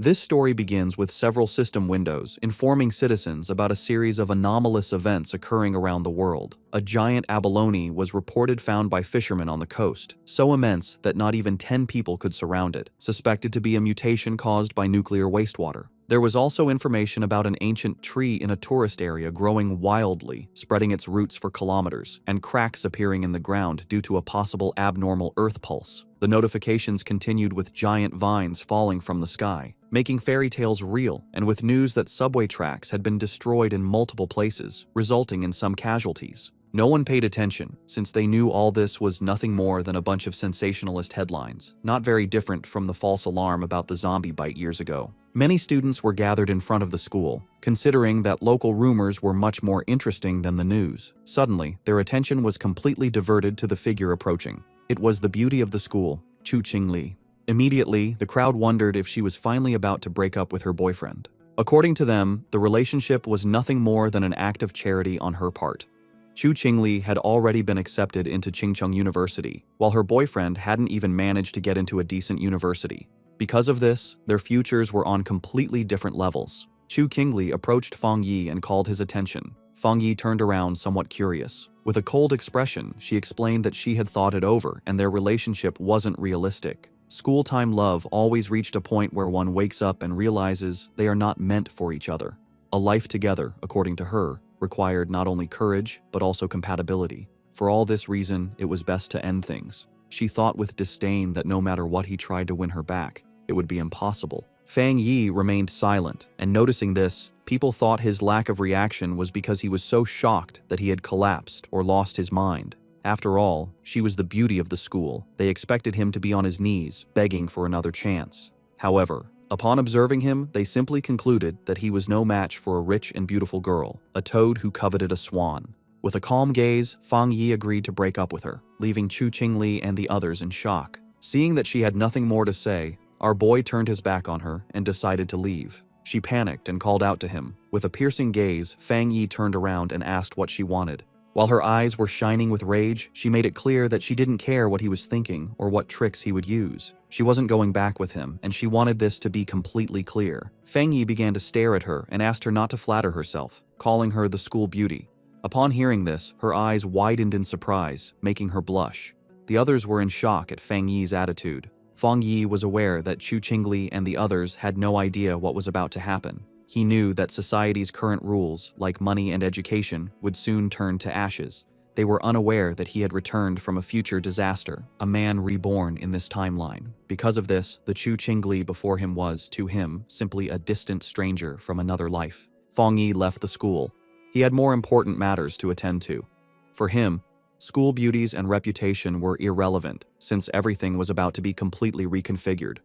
This story begins with several system windows informing citizens about a series of anomalous events occurring around the world. A giant abalone was reported found by fishermen on the coast, so immense that not even 10 people could surround it, suspected to be a mutation caused by nuclear wastewater. There was also information about an ancient tree in a tourist area growing wildly, spreading its roots for kilometers, and cracks appearing in the ground due to a possible abnormal earth pulse. The notifications continued with giant vines falling from the sky, making fairy tales real, and with news that subway tracks had been destroyed in multiple places, resulting in some casualties. No one paid attention, since they knew all this was nothing more than a bunch of sensationalist headlines, not very different from the false alarm about the zombie bite years ago. Many students were gathered in front of the school, considering that local rumors were much more interesting than the news. Suddenly, their attention was completely diverted to the figure approaching. It was the beauty of the school, Chu Qingli. Immediately, the crowd wondered if she was finally about to break up with her boyfriend. According to them, the relationship was nothing more than an act of charity on her part. Chu Qingli had already been accepted into Qingcheng University, while her boyfriend hadn't even managed to get into a decent university. Because of this, their futures were on completely different levels. Chu Qingli approached Fang Yi and called his attention. Fang Yi turned around somewhat curious. With a cold expression, she explained that she had thought it over and their relationship wasn't realistic. School-time love always reached a point where one wakes up and realizes they are not meant for each other. A life together, according to her, required not only courage, but also compatibility. For all this reason, it was best to end things. She thought with disdain that no matter what he tried to win her back, it would be impossible. Fang Yi remained silent, and noticing this, people thought his lack of reaction was because he was so shocked that he had collapsed or lost his mind. After all, she was the beauty of the school. They expected him to be on his knees, begging for another chance. However, upon observing him, they simply concluded that he was no match for a rich and beautiful girl, a toad who coveted a swan. With a calm gaze, Fang Yi agreed to break up with her, leaving Chu Qingli and the others in shock. Seeing that she had nothing more to say, our boy turned his back on her and decided to leave. She panicked and called out to him. With a piercing gaze, Fang Yi turned around and asked what she wanted. While her eyes were shining with rage, she made it clear that she didn't care what he was thinking or what tricks he would use. She wasn't going back with him, and she wanted this to be completely clear. Fang Yi began to stare at her and asked her not to flatter herself, calling her the school beauty. Upon hearing this, her eyes widened in surprise, making her blush. The others were in shock at Fang Yi's attitude. Fang Yi was aware that Chu Qingli and the others had no idea what was about to happen. He knew that society's current rules, like money and education, would soon turn to ashes. They were unaware that he had returned from a future disaster, a man reborn in this timeline. Because of this, the Chu Qingli before him was, to him, simply a distant stranger from another life. Fang Yi left the school. He had more important matters to attend to. For him, school beauties and reputation were irrelevant, since everything was about to be completely reconfigured.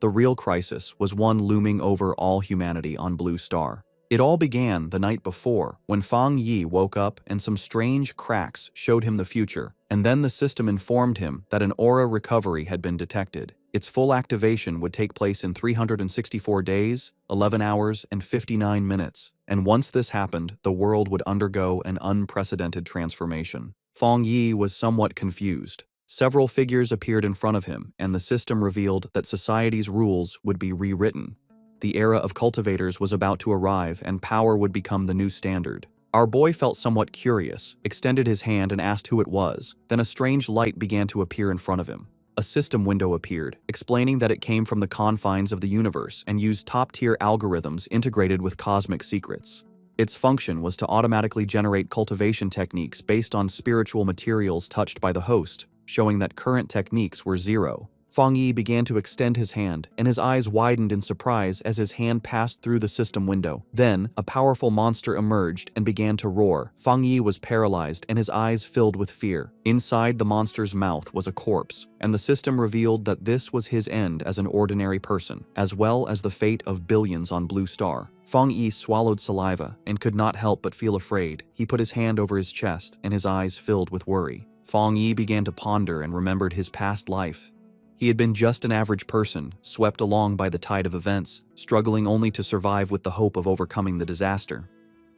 The real crisis was one looming over all humanity on Blue Star. It all began the night before, when Fang Yi woke up and some strange cracks showed him the future, and then the system informed him that an aura recovery had been detected. Its full activation would take place in 364 days, 11 hours, and 59 minutes, and once this happened, the world would undergo an unprecedented transformation. Fang Yi was somewhat confused. Several figures appeared in front of him, and the system revealed that society's rules would be rewritten. The era of cultivators was about to arrive, and power would become the new standard. Our boy felt somewhat curious, extended his hand and asked who it was. Then a strange light began to appear in front of him. A system window appeared, explaining that it came from the confines of the universe and used top-tier algorithms integrated with cosmic secrets. Its function was to automatically generate cultivation techniques based on spiritual materials touched by the host, showing that current techniques were zero. Fang Yi began to extend his hand, and his eyes widened in surprise as his hand passed through the system window. Then, a powerful monster emerged and began to roar. Fang Yi was paralyzed and his eyes filled with fear. Inside the monster's mouth was a corpse, and the system revealed that this was his end as an ordinary person, as well as the fate of billions on Blue Star. Fang Yi swallowed saliva and could not help but feel afraid. He put his hand over his chest, and his eyes filled with worry. Fang Yi began to ponder and remembered his past life. He had been just an average person, swept along by the tide of events, struggling only to survive with the hope of overcoming the disaster.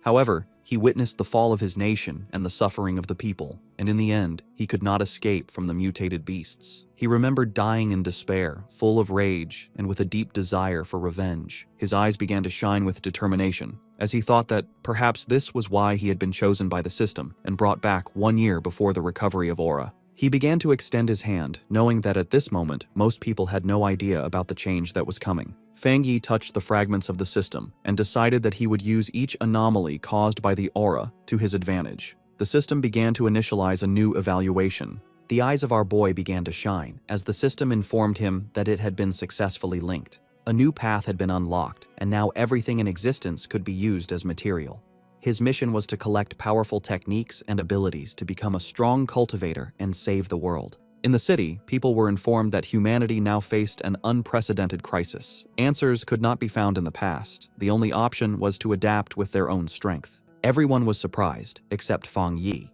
However, he witnessed the fall of his nation and the suffering of the people, and in the end, he could not escape from the mutated beasts. He remembered dying in despair, full of rage, and with a deep desire for revenge. His eyes began to shine with determination, as he thought that perhaps this was why he had been chosen by the system and brought back 1 year before the recovery of Aura. He began to extend his hand, knowing that at this moment, most people had no idea about the change that was coming. Fang Yi touched the fragments of the system and decided that he would use each anomaly caused by the aura to his advantage. The system began to initialize a new evaluation. The eyes of our boy began to shine as the system informed him that it had been successfully linked. A new path had been unlocked, and now everything in existence could be used as material. His mission was to collect powerful techniques and abilities to become a strong cultivator and save the world. In the city, people were informed that humanity now faced an unprecedented crisis. Answers could not be found in the past. The only option was to adapt with their own strength. Everyone was surprised, except Fang Yi.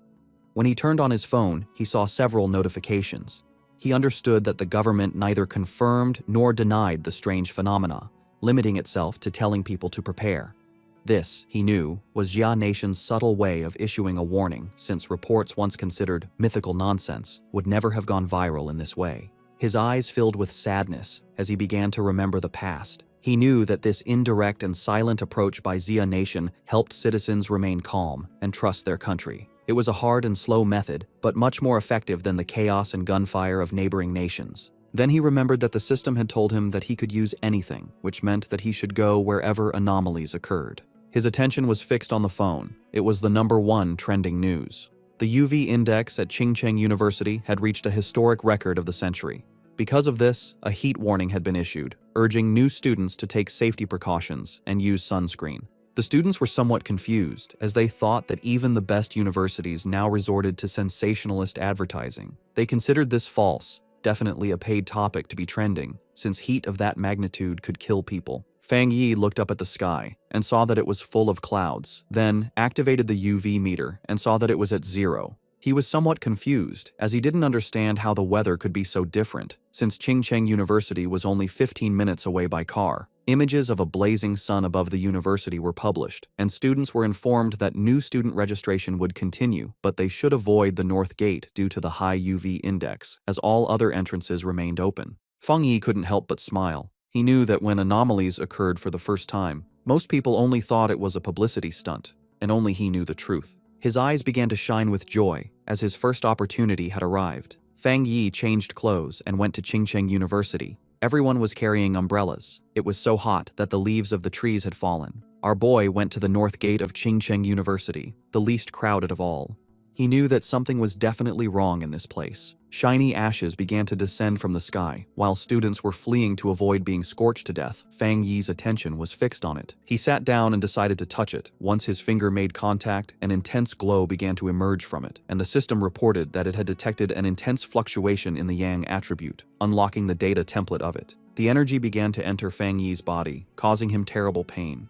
When he turned on his phone, he saw several notifications. He understood that the government neither confirmed nor denied the strange phenomena, limiting itself to telling people to prepare. This, he knew, was Jia Nation's subtle way of issuing a warning, since reports once considered mythical nonsense would never have gone viral in this way. His eyes filled with sadness as he began to remember the past. He knew that this indirect and silent approach by Jia Nation helped citizens remain calm and trust their country. It was a hard and slow method, but much more effective than the chaos and gunfire of neighboring nations. Then he remembered that the system had told him that he could use anything, which meant that he should go wherever anomalies occurred. His attention was fixed on the phone. It was the #1 trending news. The UV index at Qingcheng University had reached a historic record of the century. Because of this, a heat warning had been issued, urging new students to take safety precautions and use sunscreen. The students were somewhat confused, as they thought that even the best universities now resorted to sensationalist advertising. They considered this false, definitely a paid topic to be trending, since heat of that magnitude could kill people. Fang Yi looked up at the sky and saw that it was full of clouds, then activated the UV meter and saw that it was at 0. He was somewhat confused, as he didn't understand how the weather could be so different, since Qingcheng University was only 15 minutes away by car. Images of a blazing sun above the university were published, and students were informed that new student registration would continue, but they should avoid the North Gate due to the high UV index, as all other entrances remained open. Fang Yi couldn't help but smile. He knew that when anomalies occurred for the first time, most people only thought it was a publicity stunt, and only he knew the truth. His eyes began to shine with joy as his first opportunity had arrived. Fang Yi changed clothes and went to Qingcheng University. Everyone was carrying umbrellas. It was so hot that the leaves of the trees had fallen. Our boy went to the north gate of Qingcheng University, the least crowded of all. He knew that something was definitely wrong in this place. Shiny ashes began to descend from the sky. While students were fleeing to avoid being scorched to death, Fang Yi's attention was fixed on it. He sat down and decided to touch it. Once his finger made contact, an intense glow began to emerge from it, and the system reported that it had detected an intense fluctuation in the Yang attribute, unlocking the data template of it. The energy began to enter Fang Yi's body, causing him terrible pain.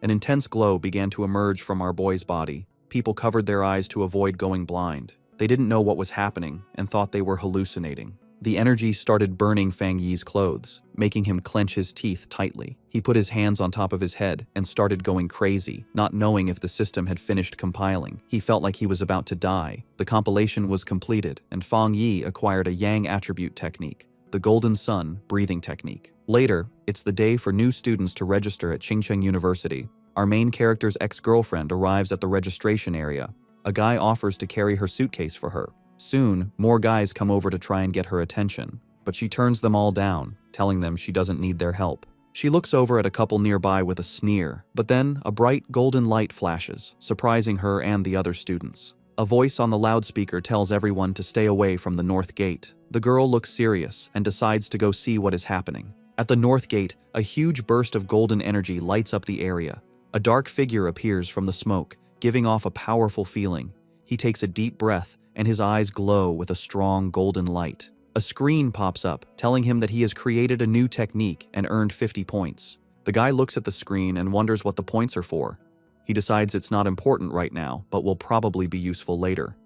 An intense glow began to emerge from our boy's body. People covered their eyes to avoid going blind. They didn't know what was happening and thought they were hallucinating. The energy started burning Fang Yi's clothes, making him clench his teeth tightly. He put his hands on top of his head and started going crazy, not knowing if the system had finished compiling. He felt like he was about to die. The compilation was completed, and Fang Yi acquired a Yang attribute technique, the Golden Sun breathing technique. Later, it's the day for new students to register at Qingcheng University. Our main character's ex-girlfriend arrives at the registration area. A guy offers to carry her suitcase for her. Soon, more guys come over to try and get her attention, but she turns them all down, telling them she doesn't need their help. She looks over at a couple nearby with a sneer, but then a bright golden light flashes, surprising her and the other students. A voice on the loudspeaker tells everyone to stay away from the north gate. The girl looks serious and decides to go see what is happening. At the north gate, a huge burst of golden energy lights up the area. A dark figure appears from the smoke, giving off a powerful feeling. He takes a deep breath, and his eyes glow with a strong golden light. A screen pops up, telling him that he has created a new technique and earned 50 points. The guy looks at the screen and wonders what the points are for. He decides it's not important right now, but will probably be useful later.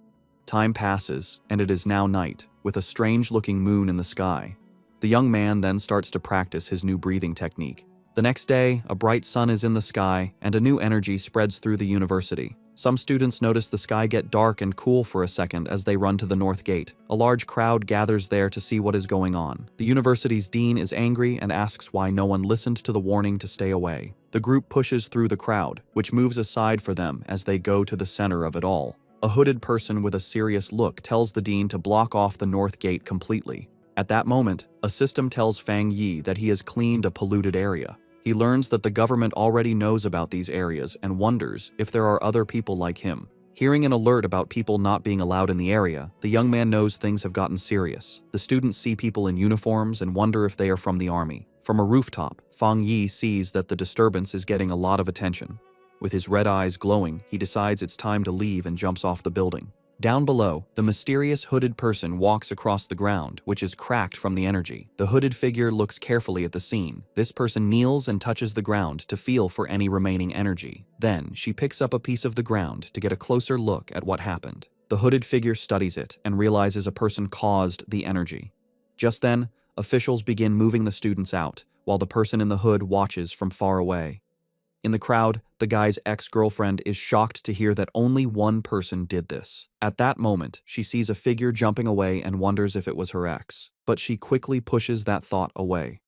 Time passes, and it is now night, with a strange-looking moon in the sky. The young man then starts to practice his new breathing technique. The next day, a bright sun is in the sky, and a new energy spreads through the university. Some students notice the sky get dark and cool for a second as they run to the north gate. A large crowd gathers there to see what is going on. The university's dean is angry and asks why no one listened to the warning to stay away. The group pushes through the crowd, which moves aside for them as they go to the center of it all. A hooded person with a serious look tells the dean to block off the north gate completely. At that moment, a system tells Fang Yi that he has cleaned a polluted area. He learns that the government already knows about these areas and wonders if there are other people like him. Hearing an alert about people not being allowed in the area, the young man knows things have gotten serious. The students see people in uniforms and wonder if they are from the army. From a rooftop, Fang Yi sees that the disturbance is getting a lot of attention. With his red eyes glowing, he decides it's time to leave and jumps off the building. Down below, the mysterious hooded person walks across the ground, which is cracked from the energy. The hooded figure looks carefully at the scene. This person kneels and touches the ground to feel for any remaining energy. Then, she picks up a piece of the ground to get a closer look at what happened. The hooded figure studies it and realizes a person caused the energy. Just then, officials begin moving the students out, while the person in the hood watches from far away. In the crowd, the guy's ex-girlfriend is shocked to hear that only one person did this. At that moment, she sees a figure jumping away and wonders if it was her ex, but she quickly pushes that thought away.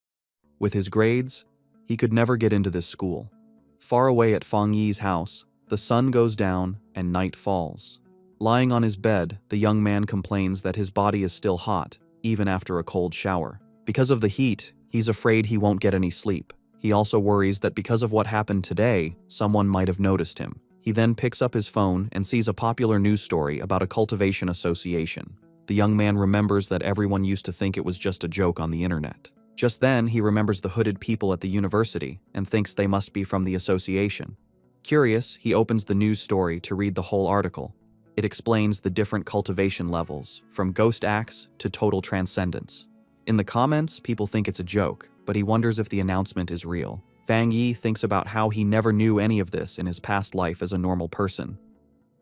With his grades, he could never get into this school. Far away at Fang Yi's house, the sun goes down and night falls. Lying on his bed, the young man complains that his body is still hot, even after a cold shower. Because of the heat, he's afraid he won't get any sleep. He also worries that because of what happened today, someone might have noticed him. He then picks up his phone and sees a popular news story about a cultivation association. The young man remembers that everyone used to think it was just a joke on the internet. Just then, he remembers the hooded people at the university and thinks they must be from the association. Curious, he opens the news story to read the whole article. It explains the different cultivation levels, from ghost acts to total transcendence. In the comments, people think it's a joke, but he wonders if the announcement is real. Fang Yi thinks about how he never knew any of this in his past life as a normal person.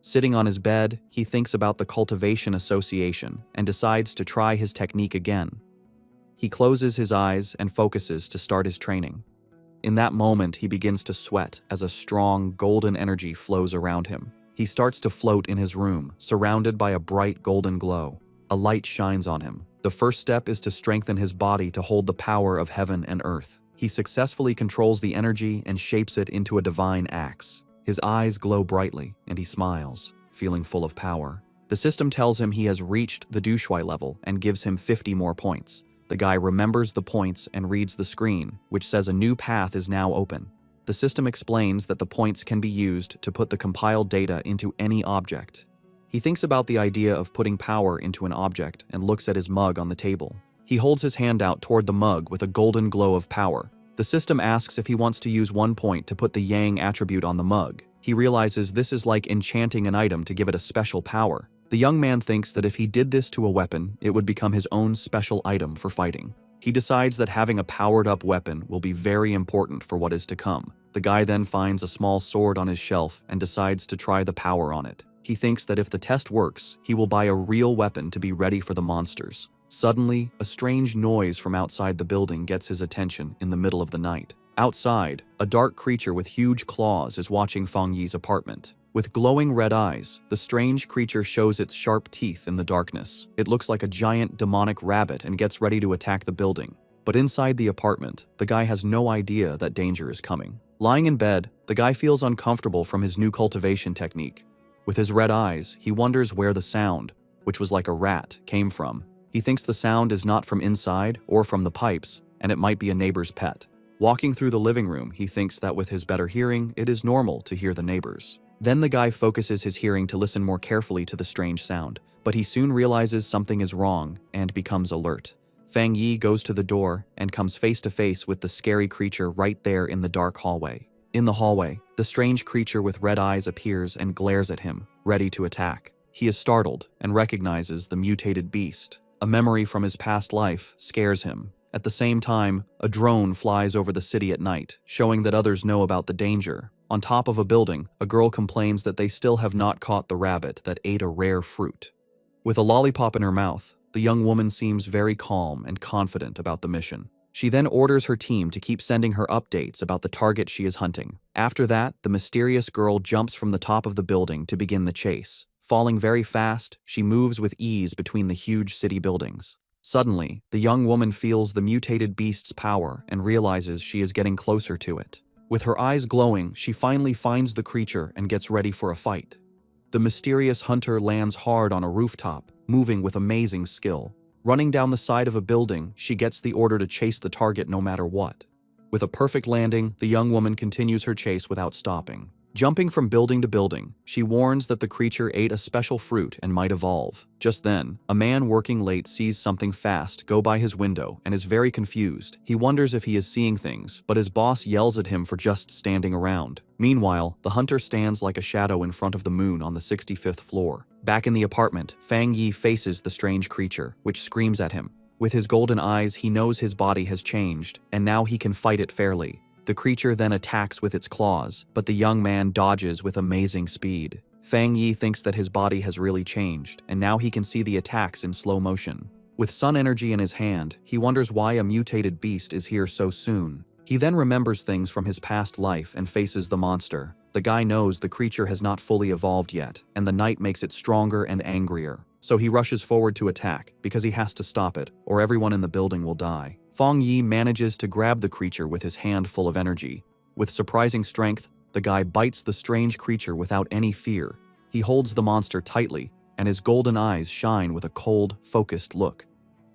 Sitting on his bed, he thinks about the cultivation association and decides to try his technique again. He closes his eyes and focuses to start his training. In that moment, he begins to sweat as a strong, golden energy flows around him. He starts to float in his room, surrounded by a bright golden glow. A light shines on him. The first step is to strengthen his body to hold the power of heaven and earth. He successfully controls the energy and shapes it into a divine axe. His eyes glow brightly, and he smiles, feeling full of power. The system tells him he has reached the Dushui level and gives him 50 more points. The guy remembers the points and reads the screen, which says a new path is now open. The system explains that the points can be used to put the compiled data into any object. He thinks about the idea of putting power into an object and looks at his mug on the table. He holds his hand out toward the mug with a golden glow of power. The system asks if he wants to use 1 point to put the Yang attribute on the mug. He realizes this is like enchanting an item to give it a special power. The young man thinks that if he did this to a weapon, it would become his own special item for fighting. He decides that having a powered-up weapon will be very important for what is to come. The guy then finds a small sword on his shelf and decides to try the power on it. He thinks that if the test works, he will buy a real weapon to be ready for the monsters. Suddenly, a strange noise from outside the building gets his attention in the middle of the night. Outside, a dark creature with huge claws is watching Fang Yi's apartment. With glowing red eyes, the strange creature shows its sharp teeth in the darkness. It looks like a giant demonic rabbit and gets ready to attack the building. But inside the apartment, the guy has no idea that danger is coming. Lying in bed, the guy feels uncomfortable from his new cultivation technique. With his red eyes, he wonders where the sound, which was like a rat, came from. He thinks the sound is not from inside or from the pipes, and it might be a neighbor's pet. Walking through the living room, he thinks that with his better hearing, it is normal to hear the neighbors. Then the guy focuses his hearing to listen more carefully to the strange sound, but he soon realizes something is wrong and becomes alert. Fang Yi goes to the door and comes face to face with the scary creature right there in the dark hallway. In the hallway, the strange creature with red eyes appears and glares at him, ready to attack. He is startled and recognizes the mutated beast. A memory from his past life scares him. At the same time, a drone flies over the city at night, showing that others know about the danger. On top of a building, a girl complains that they still have not caught the rabbit that ate a rare fruit. With a lollipop in her mouth, the young woman seems very calm and confident about the mission. She then orders her team to keep sending her updates about the target she is hunting. After that, the mysterious girl jumps from the top of the building to begin the chase. Falling very fast, she moves with ease between the huge city buildings. Suddenly, the young woman feels the mutated beast's power and realizes she is getting closer to it. With her eyes glowing, she finally finds the creature and gets ready for a fight. The mysterious hunter lands hard on a rooftop, moving with amazing skill. Running down the side of a building, she gets the order to chase the target no matter what. With a perfect landing, the young woman continues her chase without stopping. Jumping from building to building, she warns that the creature ate a special fruit and might evolve. Just then, a man working late sees something fast go by his window and is very confused. He wonders if he is seeing things, but his boss yells at him for just standing around. Meanwhile, the hunter stands like a shadow in front of the moon on the 65th floor. Back in the apartment, Fang Yi faces the strange creature, which screams at him. With his golden eyes, he knows his body has changed, and now he can fight it fairly. The creature then attacks with its claws, but the young man dodges with amazing speed. Fang Yi thinks that his body has really changed, and now he can see the attacks in slow motion. With sun energy in his hand, he wonders why a mutated beast is here so soon. He then remembers things from his past life and faces the monster. The guy knows the creature has not fully evolved yet, and the night makes it stronger and angrier. So he rushes forward to attack, because he has to stop it, or everyone in the building will die. Fang Yi manages to grab the creature with his hand full of energy. With surprising strength, the guy bites the strange creature without any fear. He holds the monster tightly, and his golden eyes shine with a cold, focused look.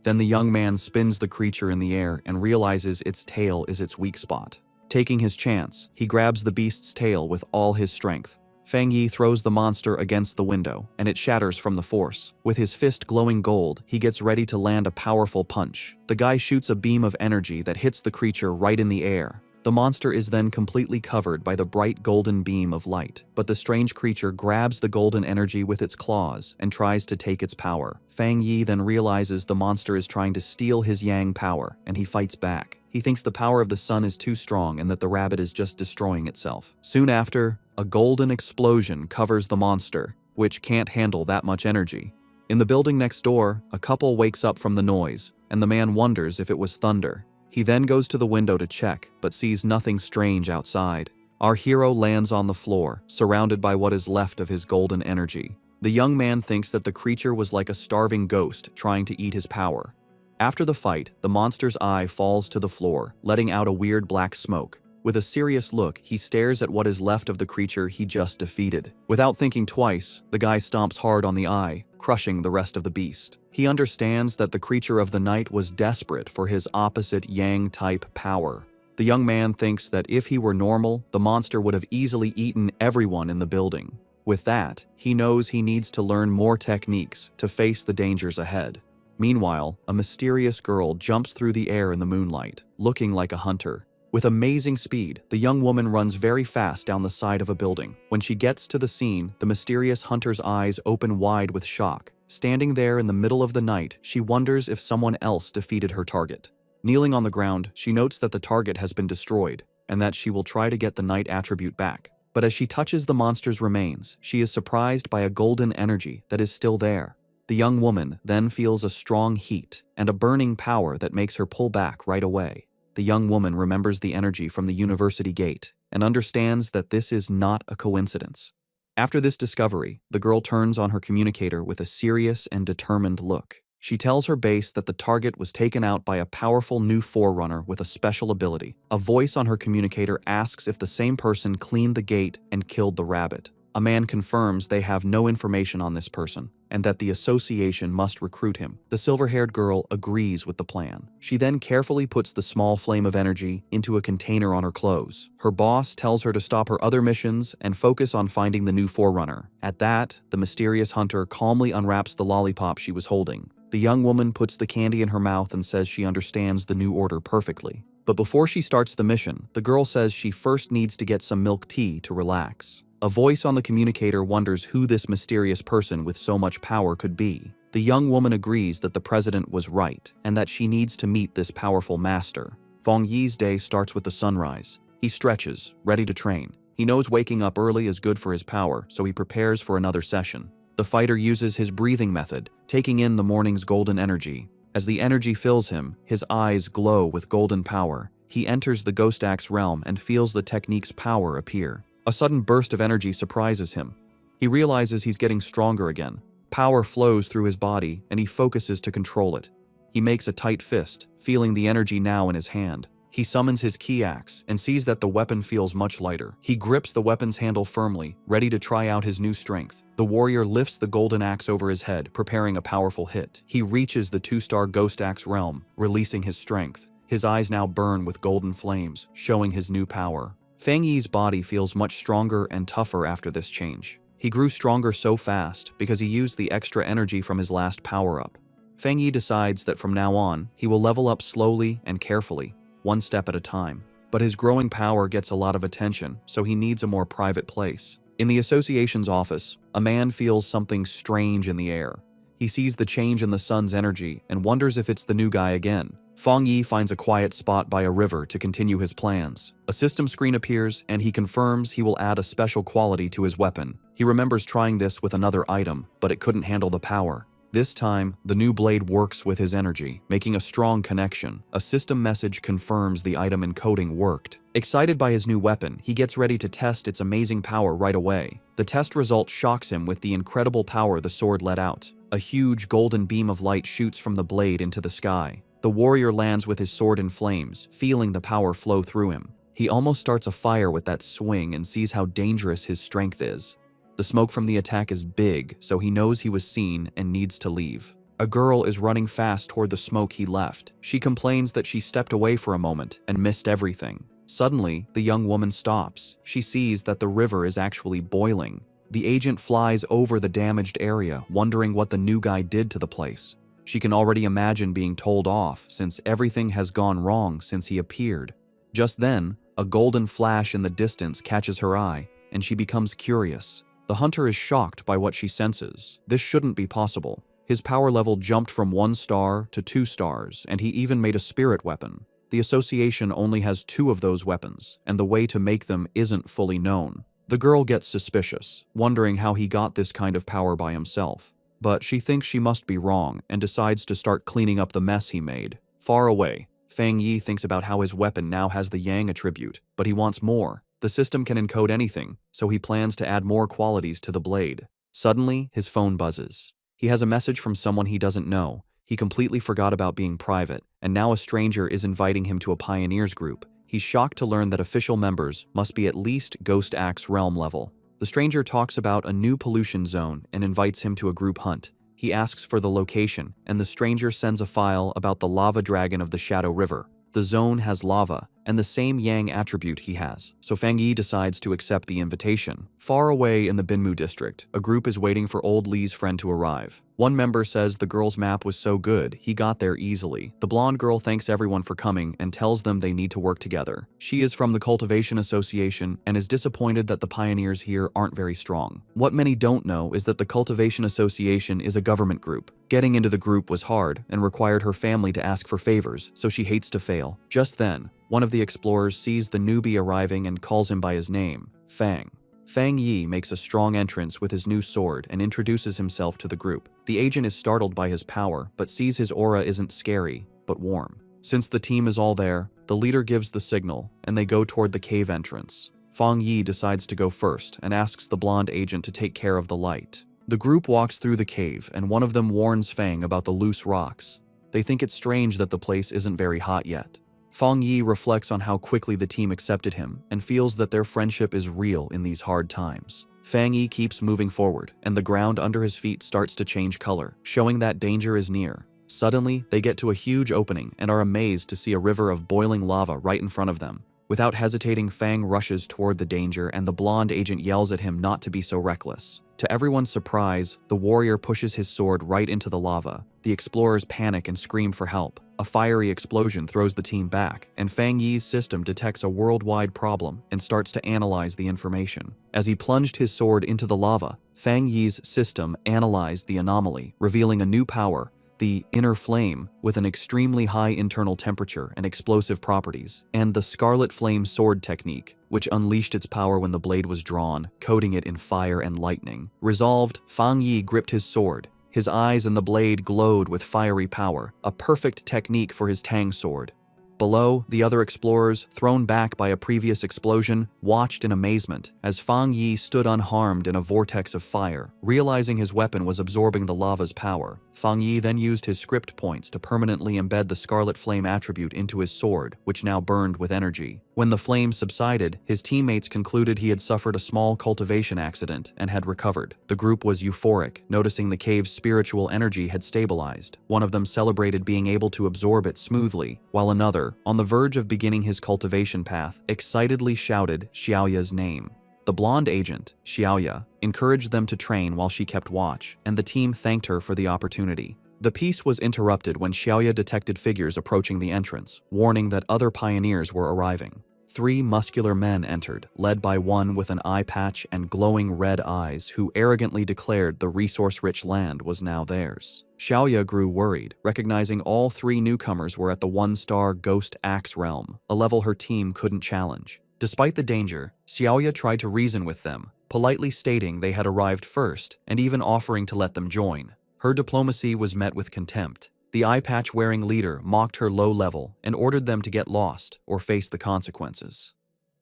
Then the young man spins the creature in the air and realizes its tail is its weak spot. Taking his chance, he grabs the beast's tail with all his strength. Fang Yi throws the monster against the window, and it shatters from the force. With his fist glowing gold, he gets ready to land a powerful punch. The guy shoots a beam of energy that hits the creature right in the air. The monster is then completely covered by the bright golden beam of light, but the strange creature grabs the golden energy with its claws and tries to take its power. Fang Yi then realizes the monster is trying to steal his yang power, and he fights back. He thinks the power of the sun is too strong and that the rabbit is just destroying itself. Soon after, a golden explosion covers the monster, which can't handle that much energy. In the building next door, a couple wakes up from the noise, and the man wonders if it was thunder. He then goes to the window to check, but sees nothing strange outside. Our hero lands on the floor, surrounded by what is left of his golden energy. The young man thinks that the creature was like a starving ghost trying to eat his power. After the fight, the monster's eye falls to the floor, letting out a weird black smoke. With a serious look, he stares at what is left of the creature he just defeated. Without thinking twice, the guy stomps hard on the eye, crushing the rest of the beast. He understands that the creature of the night was desperate for his opposite Yang-type power. The young man thinks that if he were normal, the monster would have easily eaten everyone in the building. With that, he knows he needs to learn more techniques to face the dangers ahead. Meanwhile, a mysterious girl jumps through the air in the moonlight, looking like a hunter. With amazing speed, the young woman runs very fast down the side of a building. When she gets to the scene, the mysterious hunter's eyes open wide with shock. Standing there in the middle of the night, she wonders if someone else defeated her target. Kneeling on the ground, she notes that the target has been destroyed, and that she will try to get the night attribute back. But as she touches the monster's remains, she is surprised by a golden energy that is still there. The young woman then feels a strong heat and a burning power that makes her pull back right away. The young woman remembers the energy from the university gate and understands that this is not a coincidence. After this discovery, the girl turns on her communicator with a serious and determined look. She tells her base that the target was taken out by a powerful new forerunner with a special ability. A voice on her communicator asks if the same person cleaned the gate and killed the rabbit. A man confirms they have no information on this person, and that the association must recruit him. The silver-haired girl agrees with the plan. She then carefully puts the small flame of energy into a container on her clothes. Her boss tells her to stop her other missions and focus on finding the new forerunner. At that, the mysterious hunter calmly unwraps the lollipop she was holding. The young woman puts the candy in her mouth and says she understands the new order perfectly. But before she starts the mission, the girl says she first needs to get some milk tea to relax. A voice on the communicator wonders who this mysterious person with so much power could be. The young woman agrees that the president was right and that she needs to meet this powerful master. Fang Yi's day starts with the sunrise. He stretches, ready to train. He knows waking up early is good for his power, so he prepares for another session. The fighter uses his breathing method, taking in the morning's golden energy. As the energy fills him, his eyes glow with golden power. He enters the Ghost Axe realm and feels the technique's power appear. A sudden burst of energy surprises him. He realizes he's getting stronger again. Power flows through his body, and he focuses to control it. He makes a tight fist, feeling the energy now in his hand. He summons his key axe and sees that the weapon feels much lighter. He grips the weapon's handle firmly, ready to try out his new strength. The warrior lifts the golden axe over his head, preparing a powerful hit. He reaches the 2-star Ghost Axe realm, releasing his strength. His eyes now burn with golden flames, showing his new power. Fang Yi's body feels much stronger and tougher after this change. He grew stronger so fast because he used the extra energy from his last power-up. Fang Yi decides that from now on, he will level up slowly and carefully, one step at a time. But his growing power gets a lot of attention, so he needs a more private place. In the association's office, a man feels something strange in the air. He sees the change in the sun's energy and wonders if it's the new guy again. Fang Yi finds a quiet spot by a river to continue his plans. A system screen appears, and he confirms he will add a special quality to his weapon. He remembers trying this with another item, but it couldn't handle the power. This time, the new blade works with his energy, making a strong connection. A system message confirms the item encoding worked. Excited by his new weapon, he gets ready to test its amazing power right away. The test result shocks him with the incredible power the sword let out. A huge golden beam of light shoots from the blade into the sky. The warrior lands with his sword in flames, feeling the power flow through him. He almost starts a fire with that swing and sees how dangerous his strength is. The smoke from the attack is big, so he knows he was seen and needs to leave. A girl is running fast toward the smoke he left. She complains that she stepped away for a moment and missed everything. Suddenly, the young woman stops. She sees that the river is actually boiling. The agent flies over the damaged area, wondering what the new guy did to the place. She can already imagine being told off, since everything has gone wrong since he appeared. Just then, a golden flash in the distance catches her eye, and she becomes curious. The hunter is shocked by what she senses. This shouldn't be possible. His power level jumped from 1 star to 2 stars, and he even made a spirit weapon. The association only has 2 of those weapons, and the way to make them isn't fully known. The girl gets suspicious, wondering how he got this kind of power by himself. But she thinks she must be wrong and decides to start cleaning up the mess he made. Far away, Fang Yi thinks about how his weapon now has the Yang attribute, but he wants more. The system can encode anything, so he plans to add more qualities to the blade. Suddenly, his phone buzzes. He has a message from someone he doesn't know. He completely forgot about being private, and now a stranger is inviting him to a pioneers group. He's shocked to learn that official members must be at least Ghost Axe realm level. The stranger talks about a new pollution zone and invites him to a group hunt. He asks for the location, and the stranger sends a file about the lava dragon of the Shadow River. The zone has lava, and the same Yang attribute he has, so Fang Yi decides to accept the invitation. Far away in the Binmu district, a group is waiting for old Li's friend to arrive. One member says the girl's map was so good, he got there easily. The blonde girl thanks everyone for coming and tells them they need to work together. She is from the Cultivation Association and is disappointed that the pioneers here aren't very strong. What many don't know is that the Cultivation Association is a government group. Getting into the group was hard and required her family to ask for favors, so she hates to fail. Just then, one of the explorers sees the newbie arriving and calls him by his name, Fang. Fang Yi makes a strong entrance with his new sword and introduces himself to the group. The agent is startled by his power, but sees his aura isn't scary, but warm. Since the team is all there, the leader gives the signal, and they go toward the cave entrance. Fang Yi decides to go first and asks the blonde agent to take care of the light. The group walks through the cave, and one of them warns Fang about the loose rocks. They think it's strange that the place isn't very hot yet. Fang Yi reflects on how quickly the team accepted him and feels that their friendship is real in these hard times. Fang Yi keeps moving forward, and the ground under his feet starts to change color, showing that danger is near. Suddenly, they get to a huge opening and are amazed to see a river of boiling lava right in front of them. Without hesitating, Fang rushes toward the danger, and the blonde agent yells at him not to be so reckless. To everyone's surprise, the warrior pushes his sword right into the lava. The explorers panic and scream for help. A fiery explosion throws the team back, and Fang Yi's system detects a worldwide problem and starts to analyze the information. As he plunged his sword into the lava, Fang Yi's system analyzed the anomaly, revealing a new power, the inner flame, with an extremely high internal temperature and explosive properties, and the Scarlet Flame sword technique, which unleashed its power when the blade was drawn, coating it in fire and lightning. Resolved, Fang Yi gripped his sword. His eyes and the blade glowed with fiery power, a perfect technique for his Tang sword. Below, the other explorers, thrown back by a previous explosion, watched in amazement as Fang Yi stood unharmed in a vortex of fire. Realizing his weapon was absorbing the lava's power, Fang Yi then used his script points to permanently embed the Scarlet Flame attribute into his sword, which now burned with energy. When the flame subsided, his teammates concluded he had suffered a small cultivation accident and had recovered. The group was euphoric, noticing the cave's spiritual energy had stabilized. One of them celebrated being able to absorb it smoothly, while another, on the verge of beginning his cultivation path, excitedly shouted Xiaoya's name. The blonde agent, Xiaoya, encouraged them to train while she kept watch, and the team thanked her for the opportunity. The peace was interrupted when Xiaoya detected figures approaching the entrance, warning that other pioneers were arriving. 3 muscular men entered, led by one with an eye patch and glowing red eyes who arrogantly declared the resource-rich land was now theirs. Xiaoya grew worried, recognizing all 3 newcomers were at the 1-star Ghost Axe realm, a level her team couldn't challenge. Despite the danger, Xiaoya tried to reason with them, politely stating they had arrived first and even offering to let them join. Her diplomacy was met with contempt. The eye-patch-wearing leader mocked her low level and ordered them to get lost or face the consequences.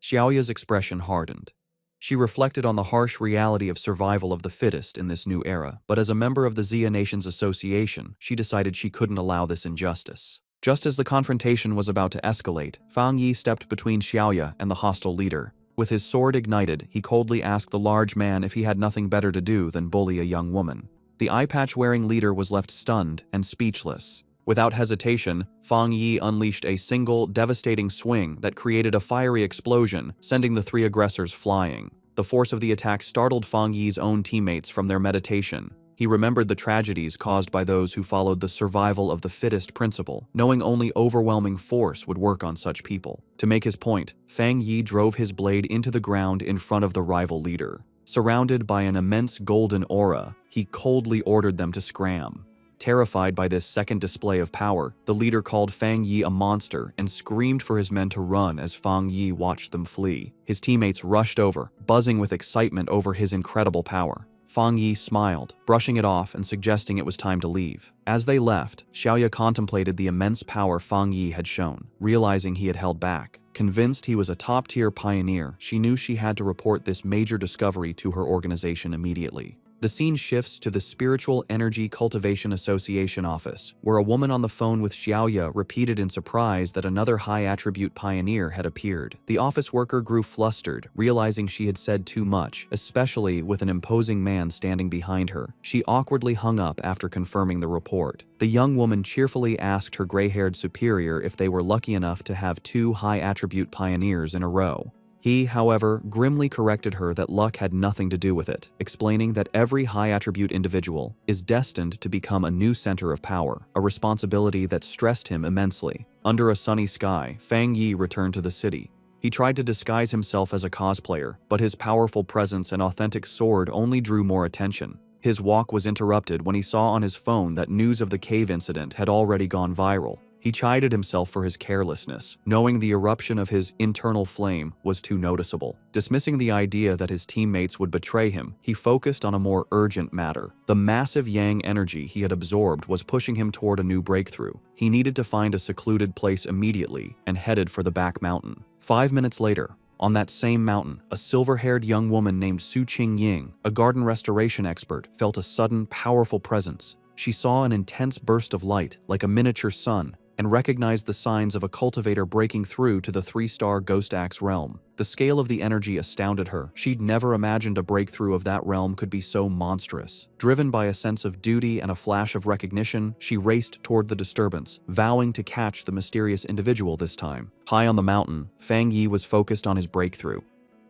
Xiaoya's expression hardened. She reflected on the harsh reality of survival of the fittest in this new era, but as a member of the Xia Nations Association, she decided she couldn't allow this injustice. Just as the confrontation was about to escalate, Fang Yi stepped between Xiaoya and the hostile leader. With his sword ignited, he coldly asked the large man if he had nothing better to do than bully a young woman. The eye-patch-wearing leader was left stunned and speechless. Without hesitation, Fang Yi unleashed a single, devastating swing that created a fiery explosion, sending the 3 aggressors flying. The force of the attack startled Fang Yi's own teammates from their meditation. He remembered the tragedies caused by those who followed the survival of the fittest principle, knowing only overwhelming force would work on such people. To make his point, Fang Yi drove his blade into the ground in front of the rival leader. Surrounded by an immense golden aura, he coldly ordered them to scram. Terrified by this second display of power, the leader called Fang Yi a monster and screamed for his men to run as Fang Yi watched them flee. His teammates rushed over, buzzing with excitement over his incredible power. Fang Yi smiled, brushing it off and suggesting it was time to leave. As they left, Xiaoya contemplated the immense power Fang Yi had shown, realizing he had held back. Convinced he was a top-tier pioneer, she knew she had to report this major discovery to her organization immediately. The scene shifts to the Spiritual Energy Cultivation Association office, where a woman on the phone with Xiaoya repeated in surprise that another high-attribute pioneer had appeared. The office worker grew flustered, realizing she had said too much, especially with an imposing man standing behind her. She awkwardly hung up after confirming the report. The young woman cheerfully asked her gray-haired superior if they were lucky enough to have 2 high-attribute pioneers in a row. He, however, grimly corrected her that luck had nothing to do with it, explaining that every high-attribute individual is destined to become a new center of power, a responsibility that stressed him immensely. Under a sunny sky, Fang Yi returned to the city. He tried to disguise himself as a cosplayer, but his powerful presence and authentic sword only drew more attention. His walk was interrupted when he saw on his phone that news of the cave incident had already gone viral. He chided himself for his carelessness, knowing the eruption of his internal flame was too noticeable. Dismissing the idea that his teammates would betray him, he focused on a more urgent matter. The massive yang energy he had absorbed was pushing him toward a new breakthrough. He needed to find a secluded place immediately and headed for the back mountain. 5 minutes later, on that same mountain, a silver-haired young woman named Su Qingying, a garden restoration expert, felt a sudden, powerful presence. She saw an intense burst of light, like a miniature sun, and recognized the signs of a cultivator breaking through to the 3-star Ghost Axe realm. The scale of the energy astounded her. She'd never imagined a breakthrough of that realm could be so monstrous. Driven by a sense of duty and a flash of recognition, she raced toward the disturbance, vowing to catch the mysterious individual this time. High on the mountain, Fang Yi was focused on his breakthrough.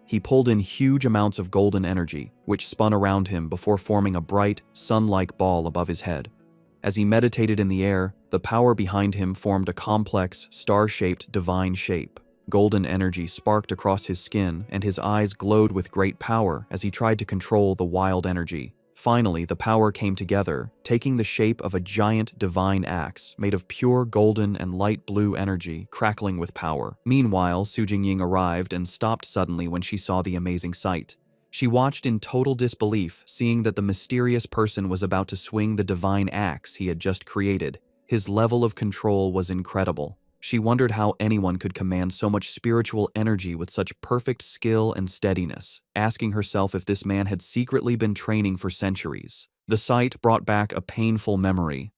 He pulled in huge amounts of golden energy, which spun around him before forming a bright, sun-like ball above his head. As he meditated in the air, the power behind him formed a complex, star-shaped divine shape. Golden energy sparked across his skin, and his eyes glowed with great power as he tried to control the wild energy. Finally, the power came together, taking the shape of a giant divine axe made of pure golden and light blue energy, crackling with power. Meanwhile, Su Jingying arrived and stopped suddenly when she saw the amazing sight. She watched in total disbelief, seeing that the mysterious person was about to swing the divine axe he had just created. His level of control was incredible. She wondered how anyone could command so much spiritual energy with such perfect skill and steadiness, asking herself if this man had secretly been training for centuries. The sight brought back a painful memory.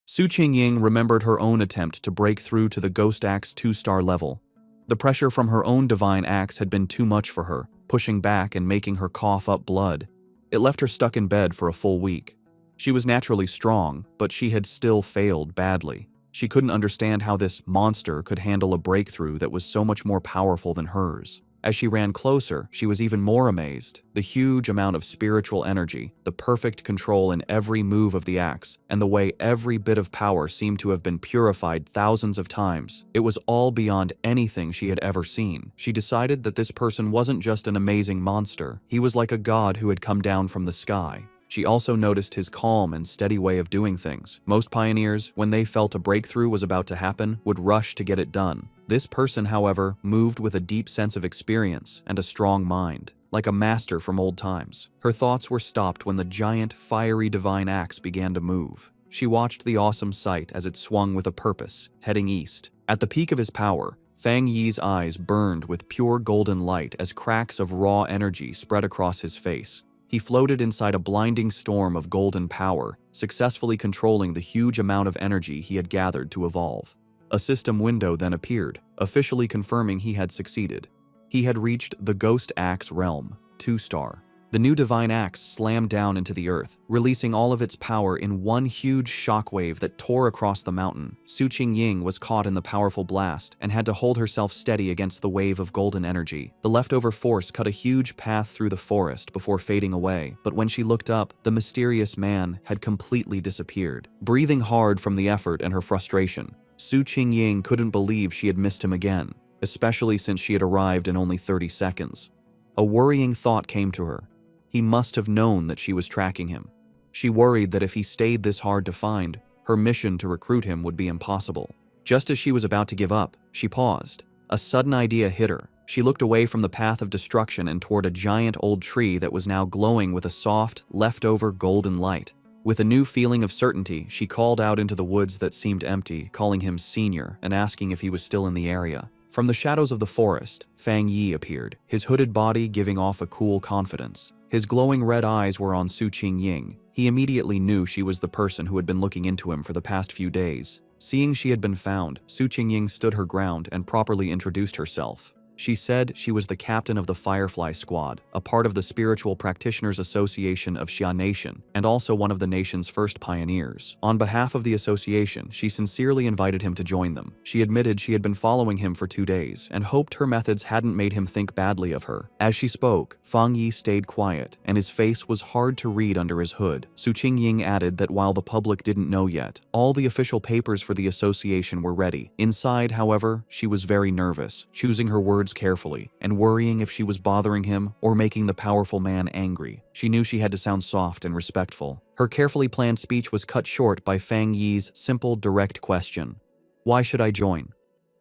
Su Qingying remembered her own attempt to break through to the Ghost Axe 2-star level. The pressure from her own divine axe had been too much for her, pushing back and making her cough up blood. It left her stuck in bed for a full week. She was naturally strong, but she had still failed badly. She couldn't understand how this monster could handle a breakthrough that was so much more powerful than hers. As she ran closer, she was even more amazed. The huge amount of spiritual energy, the perfect control in every move of the axe, and the way every bit of power seemed to have been purified thousands of times. It was all beyond anything she had ever seen. She decided that this person wasn't just an amazing monster. He was like a god who had come down from the sky. She also noticed his calm and steady way of doing things. Most pioneers, when they felt a breakthrough was about to happen, would rush to get it done. This person, however, moved with a deep sense of experience and a strong mind, like a master from old times. Her thoughts were stopped when the giant, fiery divine axe began to move. She watched the awesome sight as it swung with a purpose, heading east. At the peak of his power, Fang Yi's eyes burned with pure golden light as cracks of raw energy spread across his face. He floated inside a blinding storm of golden power, successfully controlling the huge amount of energy he had gathered to evolve. A system window then appeared, officially confirming he had succeeded. He had reached the Ghost Axe realm, 2-star. The new divine axe slammed down into the earth, releasing all of its power in one huge shockwave that tore across the mountain. Su Qingying was caught in the powerful blast and had to hold herself steady against the wave of golden energy. The leftover force cut a huge path through the forest before fading away, but when she looked up, the mysterious man had completely disappeared. Breathing hard from the effort and her frustration, Su Qingying couldn't believe she had missed him again, especially since she had arrived in only 30 seconds. A worrying thought came to her. He must have known that she was tracking him. She worried that if he stayed this hard to find, her mission to recruit him would be impossible. Just as she was about to give up, she paused. A sudden idea hit her. She looked away from the path of destruction and toward a giant old tree that was now glowing with a soft, leftover golden light. With a new feeling of certainty, she called out into the woods that seemed empty, calling him Senior and asking if he was still in the area. From the shadows of the forest, Fang Yi appeared, his hooded body giving off a cool confidence. His glowing red eyes were on Su Qingying. He immediately knew she was the person who had been looking into him for the past few days. Seeing she had been found, Su Qingying stood her ground and properly introduced herself. She said she was the captain of the Firefly Squad, a part of the Spiritual Practitioners Association of Xia Nation, and also one of the nation's first pioneers. On behalf of the association, she sincerely invited him to join them. She admitted she had been following him for 2 days and hoped her methods hadn't made him think badly of her. As she spoke, Fang Yi stayed quiet, and his face was hard to read under his hood. Su Qingying added that while the public didn't know yet, all the official papers for the association were ready. Inside, however, she was very nervous, choosing her words carefully and worrying if she was bothering him or making the powerful man angry. She knew she had to sound soft and respectful. Her carefully planned speech was cut short by Fang Yi's simple, direct question. "Why should I join?"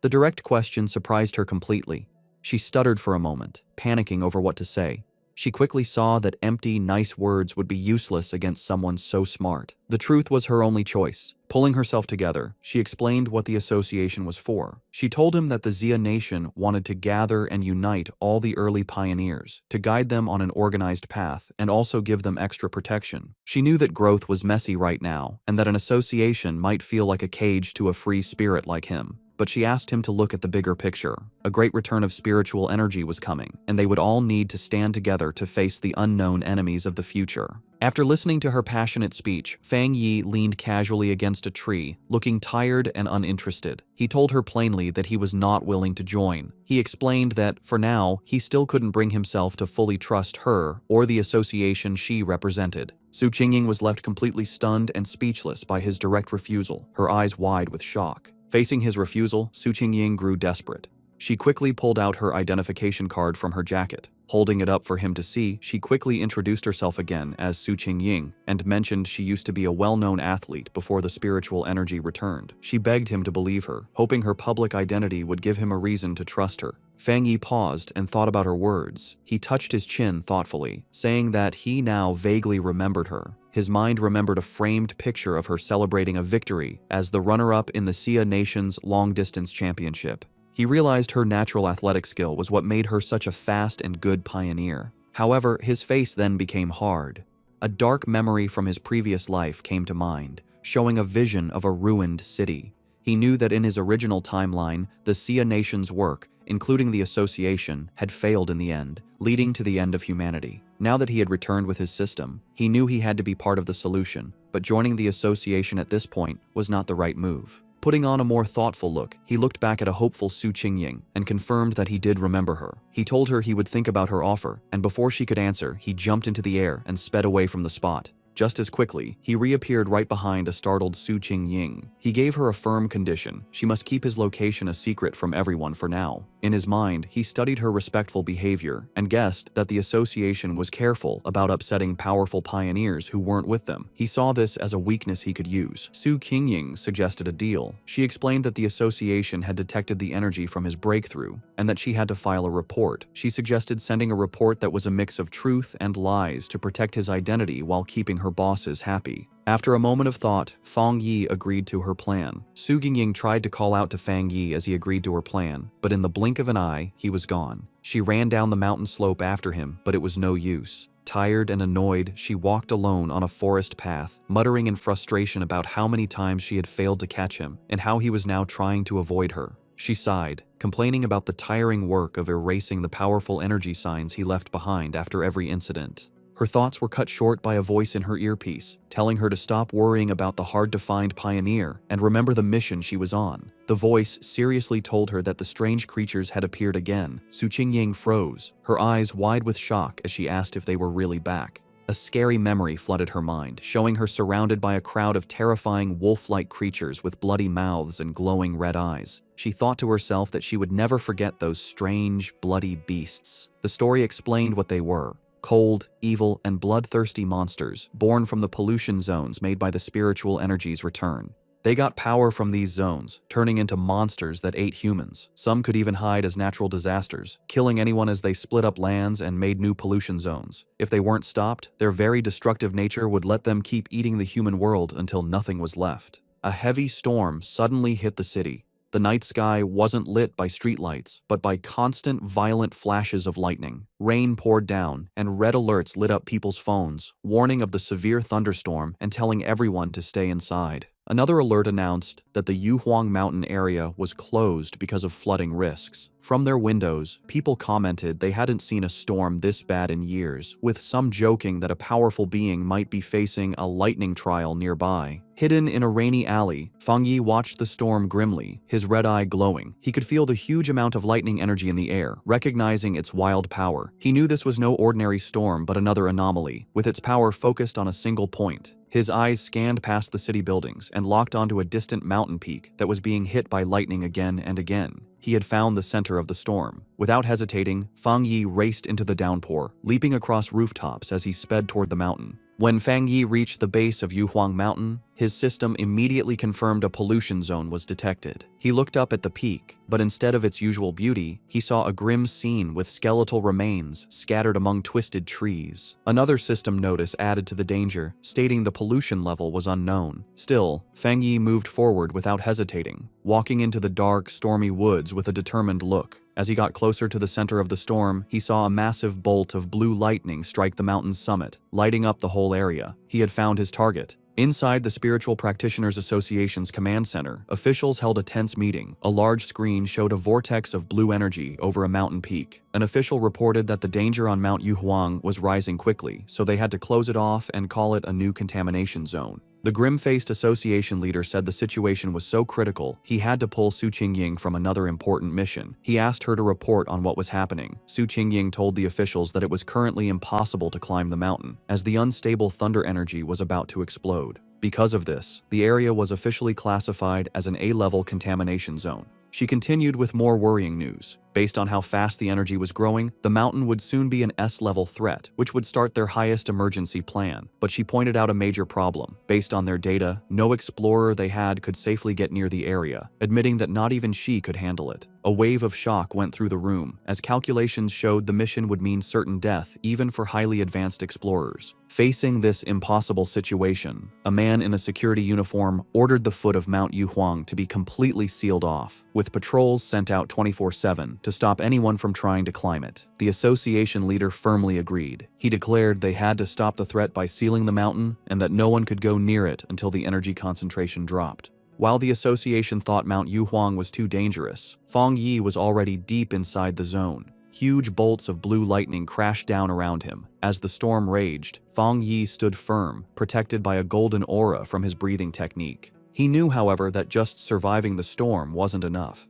The direct question surprised her completely. She stuttered for a moment, panicking over what to say. She quickly saw that empty, nice words would be useless against someone so smart. The truth was her only choice. Pulling herself together, she explained what the association was for. She told him that the Xia Nation wanted to gather and unite all the early pioneers, to guide them on an organized path, and also give them extra protection. She knew that growth was messy right now, and that an association might feel like a cage to a free spirit like him. But she asked him to look at the bigger picture. A great return of spiritual energy was coming, and they would all need to stand together to face the unknown enemies of the future. After listening to her passionate speech, Fang Yi leaned casually against a tree, looking tired and uninterested. He told her plainly that he was not willing to join. He explained that, for now, he still couldn't bring himself to fully trust her or the association she represented. Su Qingying was left completely stunned and speechless by his direct refusal, her eyes wide with shock. Facing his refusal, Su Qingying grew desperate. She quickly pulled out her identification card from her jacket. Holding it up for him to see, she quickly introduced herself again as Su Qingying and mentioned she used to be a well-known athlete before the spiritual energy returned. She begged him to believe her, hoping her public identity would give him a reason to trust her. Fang Yi paused and thought about her words. He touched his chin thoughtfully, saying that he now vaguely remembered her. His mind remembered a framed picture of her celebrating a victory as the runner-up in the Sia Nation's long-distance championship. He realized her natural athletic skill was what made her such a fast and good pioneer. However, his face then became hard. A dark memory from his previous life came to mind, showing a vision of a ruined city. He knew that in his original timeline, the Sia Nation's work, including the association, had failed in the end, leading to the end of humanity. Now that he had returned with his system, he knew he had to be part of the solution, but joining the association at this point was not the right move. Putting on a more thoughtful look, he looked back at a hopeful Su Qingying and confirmed that he did remember her. He told her he would think about her offer, and before she could answer, he jumped into the air and sped away from the spot. Just as quickly, he reappeared right behind a startled Su Qingying. He gave her a firm condition: she must keep his location a secret from everyone for now. In his mind, he studied her respectful behavior and guessed that the association was careful about upsetting powerful pioneers who weren't with them. He saw this as a weakness he could use. Su Qingying suggested a deal. She explained that the association had detected the energy from his breakthrough and that she had to file a report. She suggested sending a report that was a mix of truth and lies to protect his identity while keeping her bosses happy. After a moment of thought, Fang Yi agreed to her plan. Su Qingying tried to call out to Fang Yi as he agreed to her plan, but in the blink of an eye, he was gone. She ran down the mountain slope after him, but it was no use. Tired and annoyed, she walked alone on a forest path, muttering in frustration about how many times she had failed to catch him and how he was now trying to avoid her. She sighed, complaining about the tiring work of erasing the powerful energy signs he left behind after every incident. Her thoughts were cut short by a voice in her earpiece, telling her to stop worrying about the hard-to-find pioneer and remember the mission she was on. The voice seriously told her that the strange creatures had appeared again. Su Qingying froze, her eyes wide with shock as she asked if they were really back. A scary memory flooded her mind, showing her surrounded by a crowd of terrifying wolf-like creatures with bloody mouths and glowing red eyes. She thought to herself that she would never forget those strange, bloody beasts. The story explained what they were: cold, evil, and bloodthirsty monsters born from the pollution zones made by the spiritual energies return. They got power from these zones, turning into monsters that ate humans. Some could even hide as natural disasters, killing anyone as they split up lands and made new pollution zones. If they weren't stopped, their very destructive nature would let them keep eating the human world until nothing was left. A heavy storm suddenly hit the city. The night sky wasn't lit by streetlights, but by constant, violent flashes of lightning. Rain poured down, and red alerts lit up people's phones, warning of the severe thunderstorm and telling everyone to stay inside. Another alert announced that the Yuhuang Mountain area was closed because of flooding risks. From their windows, people commented they hadn't seen a storm this bad in years, with some joking that a powerful being might be facing a lightning trial nearby. Hidden in a rainy alley, Fang Yi watched the storm grimly, his red eye glowing. He could feel the huge amount of lightning energy in the air, recognizing its wild power. He knew this was no ordinary storm but another anomaly, with its power focused on a single point. His eyes scanned past the city buildings and locked onto a distant mountain peak that was being hit by lightning again and again. He had found the center of the storm. Without hesitating, Fang Yi raced into the downpour, leaping across rooftops as he sped toward the mountain. When Fang Yi reached the base of Yuhuang Mountain, his system immediately confirmed a pollution zone was detected. He looked up at the peak, but instead of its usual beauty, he saw a grim scene with skeletal remains scattered among twisted trees. Another system notice added to the danger, stating the pollution level was unknown. Still, Fang Yi moved forward without hesitating, walking into the dark, stormy woods with a determined look. As he got closer to the center of the storm, he saw a massive bolt of blue lightning strike the mountain's summit, lighting up the whole area. He had found his target. Inside the Spiritual Practitioners Association's command center, officials held a tense meeting. A large screen showed a vortex of blue energy over a mountain peak. An official reported that the danger on Mount Yuhuang was rising quickly, so they had to close it off and call it a new contamination zone. The grim-faced association leader said the situation was so critical, he had to pull Su Qingying from another important mission. He asked her to report on what was happening. Su Qingying told the officials that it was currently impossible to climb the mountain, as the unstable thunder energy was about to explode. Because of this, the area was officially classified as an A-level contamination zone. She continued with more worrying news. Based on how fast the energy was growing, the mountain would soon be an S-level threat, which would start their highest emergency plan. But she pointed out a major problem. Based on their data, no explorer they had could safely get near the area, admitting that not even she could handle it. A wave of shock went through the room, as calculations showed the mission would mean certain death even for highly advanced explorers. Facing this impossible situation, a man in a security uniform ordered the foot of Mount Yuhuang to be completely sealed off, with patrols sent out 24/7 to stop anyone from trying to climb it. The association leader firmly agreed. He declared they had to stop the threat by sealing the mountain and that no one could go near it until the energy concentration dropped. While the association thought Mount Yuhuang was too dangerous, Fang Yi was already deep inside the zone. Huge bolts of blue lightning crashed down around him. As the storm raged, Fang Yi stood firm, protected by a golden aura from his breathing technique. He knew, however, that just surviving the storm wasn't enough.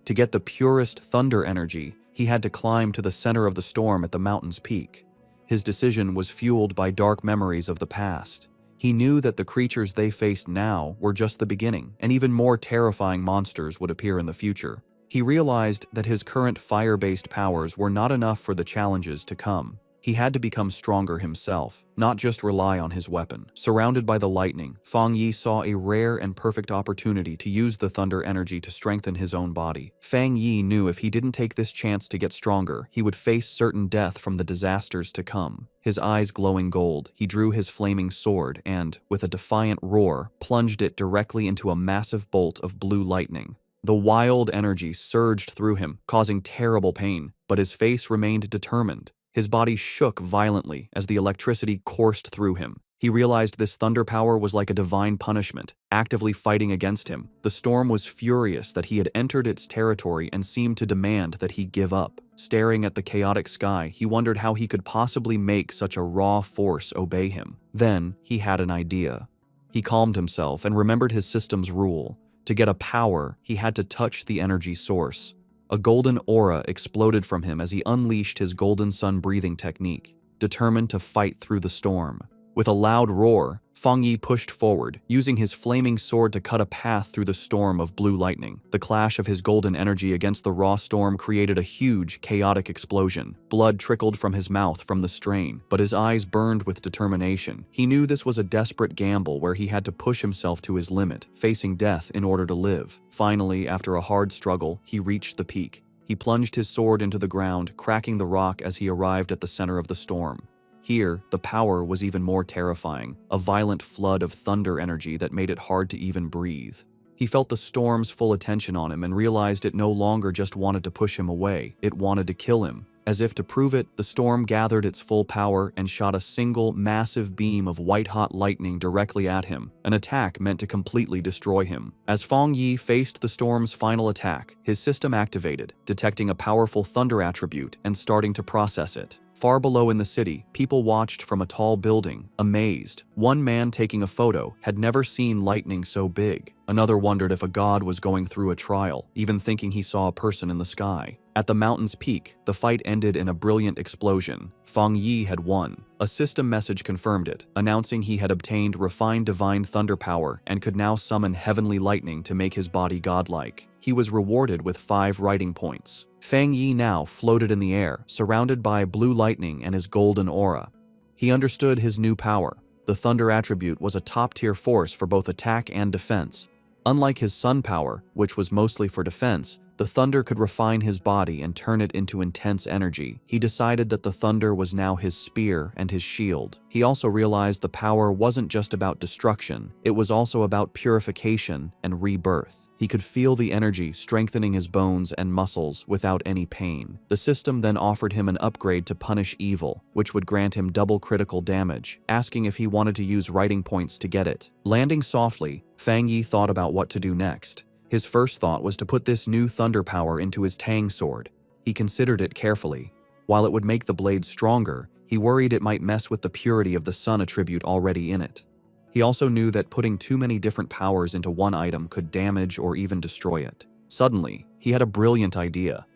To get the purest thunder energy, he had to climb to the center of the storm at the mountain's peak. His decision was fueled by dark memories of the past. He knew that the creatures they faced now were just the beginning, and even more terrifying monsters would appear in the future. He realized that his current fire-based powers were not enough for the challenges to come. He had to become stronger himself, not just rely on his weapon. Surrounded by the lightning, Fang Yi saw a rare and perfect opportunity to use the thunder energy to strengthen his own body. Fang Yi knew if he didn't take this chance to get stronger, he would face certain death from the disasters to come. His eyes glowing gold, he drew his flaming sword and, with a defiant roar, plunged it directly into a massive bolt of blue lightning. The wild energy surged through him, causing terrible pain, but his face remained determined. His body shook violently as the electricity coursed through him. He realized this thunder power was like a divine punishment, actively fighting against him. The storm was furious that he had entered its territory and seemed to demand that he give up. Staring at the chaotic sky, he wondered how he could possibly make such a raw force obey him. Then, he had an idea. He calmed himself and remembered his system's rule. To get a power, he had to touch the energy source. A golden aura exploded from him as he unleashed his golden sun breathing technique, determined to fight through the storm. With a loud roar, Fang Yi pushed forward, using his flaming sword to cut a path through the storm of blue lightning. The clash of his golden energy against the raw storm created a huge, chaotic explosion. Blood trickled from his mouth from the strain, but his eyes burned with determination. He knew this was a desperate gamble where he had to push himself to his limit, facing death in order to live. Finally, after a hard struggle, he reached the peak. He plunged his sword into the ground, cracking the rock as he arrived at the center of the storm. Here, the power was even more terrifying, a violent flood of thunder energy that made it hard to even breathe. He felt the storm's full attention on him and realized it no longer just wanted to push him away, it wanted to kill him. As if to prove it, the storm gathered its full power and shot a single, massive beam of white-hot lightning directly at him, an attack meant to completely destroy him. As Fang Yi faced the storm's final attack, his system activated, detecting a powerful thunder attribute and starting to process it. Far below in the city, people watched from a tall building, amazed. One man taking a photo had never seen lightning so big. Another wondered if a god was going through a trial, even thinking he saw a person in the sky. At the mountain's peak, the fight ended in a brilliant explosion. Fang Yi had won. A system message confirmed it, announcing he had obtained refined divine thunder power and could now summon heavenly lightning to make his body godlike. He was rewarded with 5 writing points. Fang Yi now floated in the air, surrounded by blue lightning and his golden aura. He understood his new power. The thunder attribute was a top-tier force for both attack and defense. Unlike his sun power, which was mostly for defense, the thunder could refine his body and turn it into intense energy. He decided that the thunder was now his spear and his shield. He also realized the power wasn't just about destruction, it was also about purification and rebirth. He could feel the energy strengthening his bones and muscles without any pain. The system then offered him an upgrade to punish evil, which would grant him double critical damage, asking if he wanted to use writing points to get it. Landing softly, Fang Yi thought about what to do next. His first thought was to put this new thunder power into his Tang sword. He considered it carefully. While it would make the blade stronger, he worried it might mess with the purity of the sun attribute already in it. He also knew that putting too many different powers into one item could damage or even destroy it. Suddenly, he had a brilliant idea.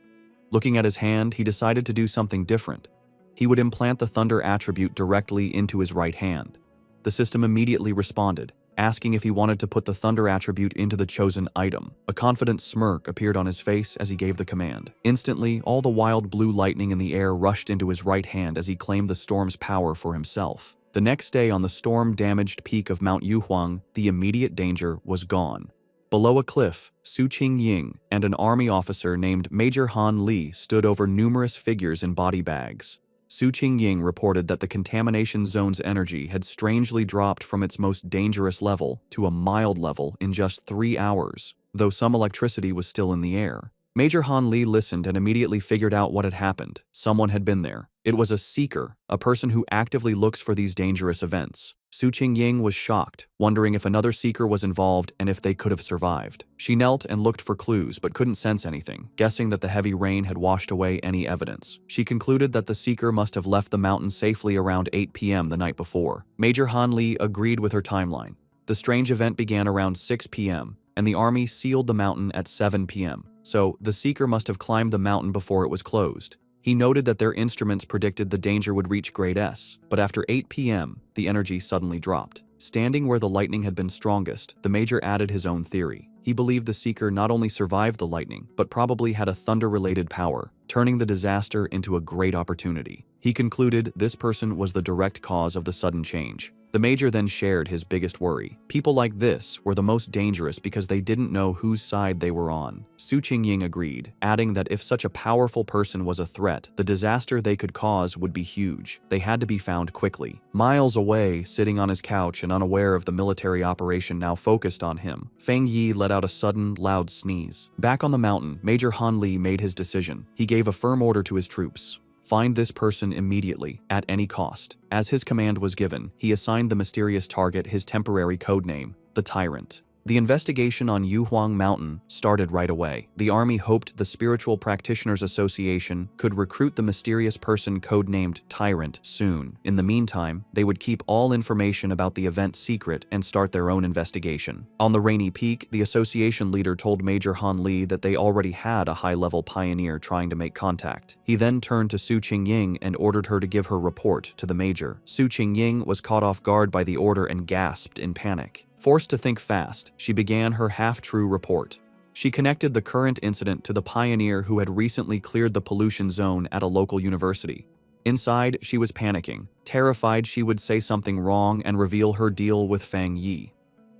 Looking at his hand, he decided to do something different. He would implant the thunder attribute directly into his right hand. The system immediately responded. asking if he wanted to put the thunder attribute into the chosen item. A confident smirk appeared on his face as he gave the command. Instantly, all the wild blue lightning in the air rushed into his right hand as he claimed the storm's power for himself. The next day, on the storm-damaged peak of Mount Yuhuang, the immediate danger was gone. Below a cliff, Su Qingying and an army officer named Major Han Li stood over numerous figures in body bags. Su Qingying reported that the contamination zone's energy had strangely dropped from its most dangerous level to a mild level in just 3 hours, though some electricity was still in the air. Major Han Li listened and immediately figured out what had happened. Someone had been there. It was a seeker, a person who actively looks for these dangerous events. Su Qingying was shocked, wondering if another seeker was involved and if they could have survived. She knelt and looked for clues but couldn't sense anything, guessing that the heavy rain had washed away any evidence. She concluded that the seeker must have left the mountain safely around 8 p.m. the night before. Major Han Li agreed with her timeline. The strange event began around 6 p.m., and the army sealed the mountain at 7 p.m., so the seeker must have climbed the mountain before it was closed. He noted that their instruments predicted the danger would reach grade S, but after 8 p.m., the energy suddenly dropped. Standing where the lightning had been strongest, the major added his own theory. He believed the seeker not only survived the lightning, but probably had a thunder-related power, turning the disaster into a great opportunity. He concluded this person was the direct cause of the sudden change. The major then shared his biggest worry. People like this were the most dangerous because they didn't know whose side they were on. Su Qingying agreed, adding that if such a powerful person was a threat, the disaster they could cause would be huge. They had to be found quickly. Miles away, sitting on his couch and unaware of the military operation now focused on him, Feng Yi let out a sudden, loud sneeze. Back on the mountain, Major Han Li made his decision. He gave a firm order to his troops. Find this person immediately, at any cost. As his command was given, he assigned the mysterious target his temporary codename, the Tyrant. The investigation on Yuhuang Mountain started right away. The army hoped the Spiritual Practitioners Association could recruit the mysterious person codenamed Tyrant soon. In the meantime, they would keep all information about the event secret and start their own investigation. On the rainy peak, the association leader told Major Han Li that they already had a high-level pioneer trying to make contact. He then turned to Su Qingying and ordered her to give her report to the major. Su Qingying was caught off guard by the order and gasped in panic. Forced to think fast, she began her half-true report. She connected the current incident to the pioneer who had recently cleared the pollution zone at a local university. Inside, she was panicking, terrified she would say something wrong and reveal her deal with Feng Yi.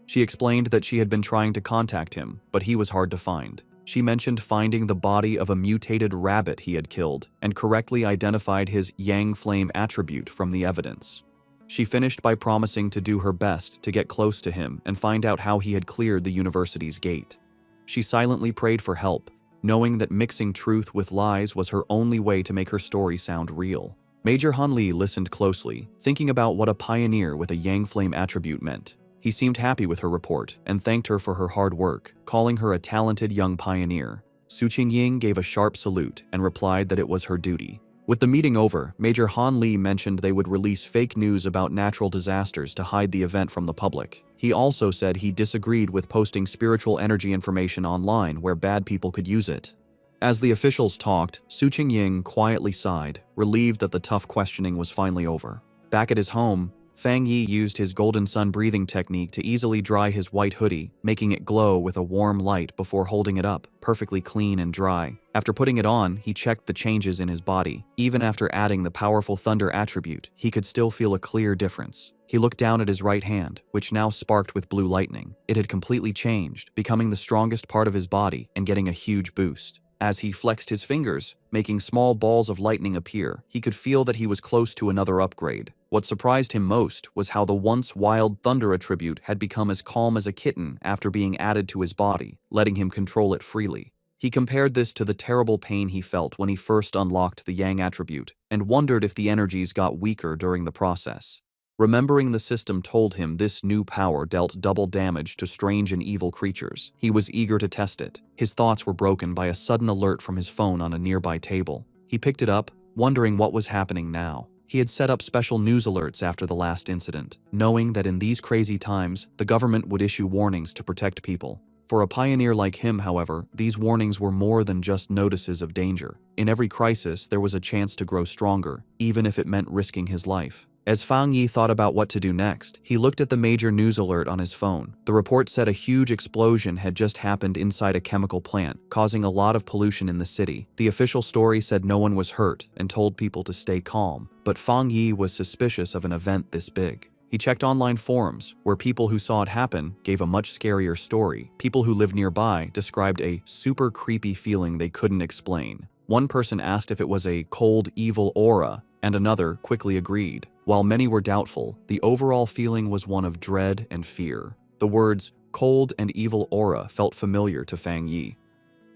She explained that she had been trying to contact him, but he was hard to find. She mentioned finding the body of a mutated rabbit he had killed and correctly identified his Yang Flame attribute from the evidence. She finished by promising to do her best to get close to him and find out how he had cleared the university's gate. She silently prayed for help, knowing that mixing truth with lies was her only way to make her story sound real. Major Han Li listened closely, thinking about what a pioneer with a Yang Flame attribute meant. He seemed happy with her report and thanked her for her hard work, calling her a talented young pioneer. Su Qingying gave a sharp salute and replied that it was her duty. With the meeting over, Major Han Li mentioned they would release fake news about natural disasters to hide the event from the public. He also said he disagreed with posting spiritual energy information online where bad people could use it. As the officials talked, Su Qingying quietly sighed, relieved that the tough questioning was finally over. Back at his home, Feng Yi used his golden sun breathing technique to easily dry his white hoodie, making it glow with a warm light before holding it up, perfectly clean and dry. After putting it on, he checked the changes in his body. Even after adding the powerful thunder attribute, he could still feel a clear difference. He looked down at his right hand, which now sparked with blue lightning. It had completely changed, becoming the strongest part of his body and getting a huge boost. As he flexed his fingers, making small balls of lightning appear, he could feel that he was close to another upgrade. What surprised him most was how the once wild thunder attribute had become as calm as a kitten after being added to his body, letting him control it freely. He compared this to the terrible pain he felt when he first unlocked the Yang attribute, and wondered if the energies got weaker during the process. Remembering the system told him this new power dealt double damage to strange and evil creatures, he was eager to test it. His thoughts were broken by a sudden alert from his phone on a nearby table. He picked it up, wondering what was happening now. He had set up special news alerts after the last incident, knowing that in these crazy times, the government would issue warnings to protect people. For a pioneer like him, however, these warnings were more than just notices of danger. In every crisis, there was a chance to grow stronger, even if it meant risking his life. As Fang Yi thought about what to do next, he looked at the major news alert on his phone. The report said a huge explosion had just happened inside a chemical plant, causing a lot of pollution in the city. The official story said no one was hurt and told people to stay calm, but Fang Yi was suspicious of an event this big. He checked online forums, where people who saw it happen gave a much scarier story. People who lived nearby described a super creepy feeling they couldn't explain. One person asked if it was a cold, evil aura, and another quickly agreed. While many were doubtful, the overall feeling was one of dread and fear. The words cold and evil aura felt familiar to Fang Yi.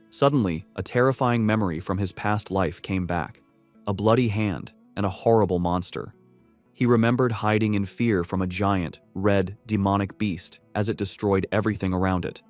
Suddenly, a terrifying memory from his past life came back. A bloody hand and a horrible monster. He remembered hiding in fear from a giant, red, demonic beast as it destroyed everything around it.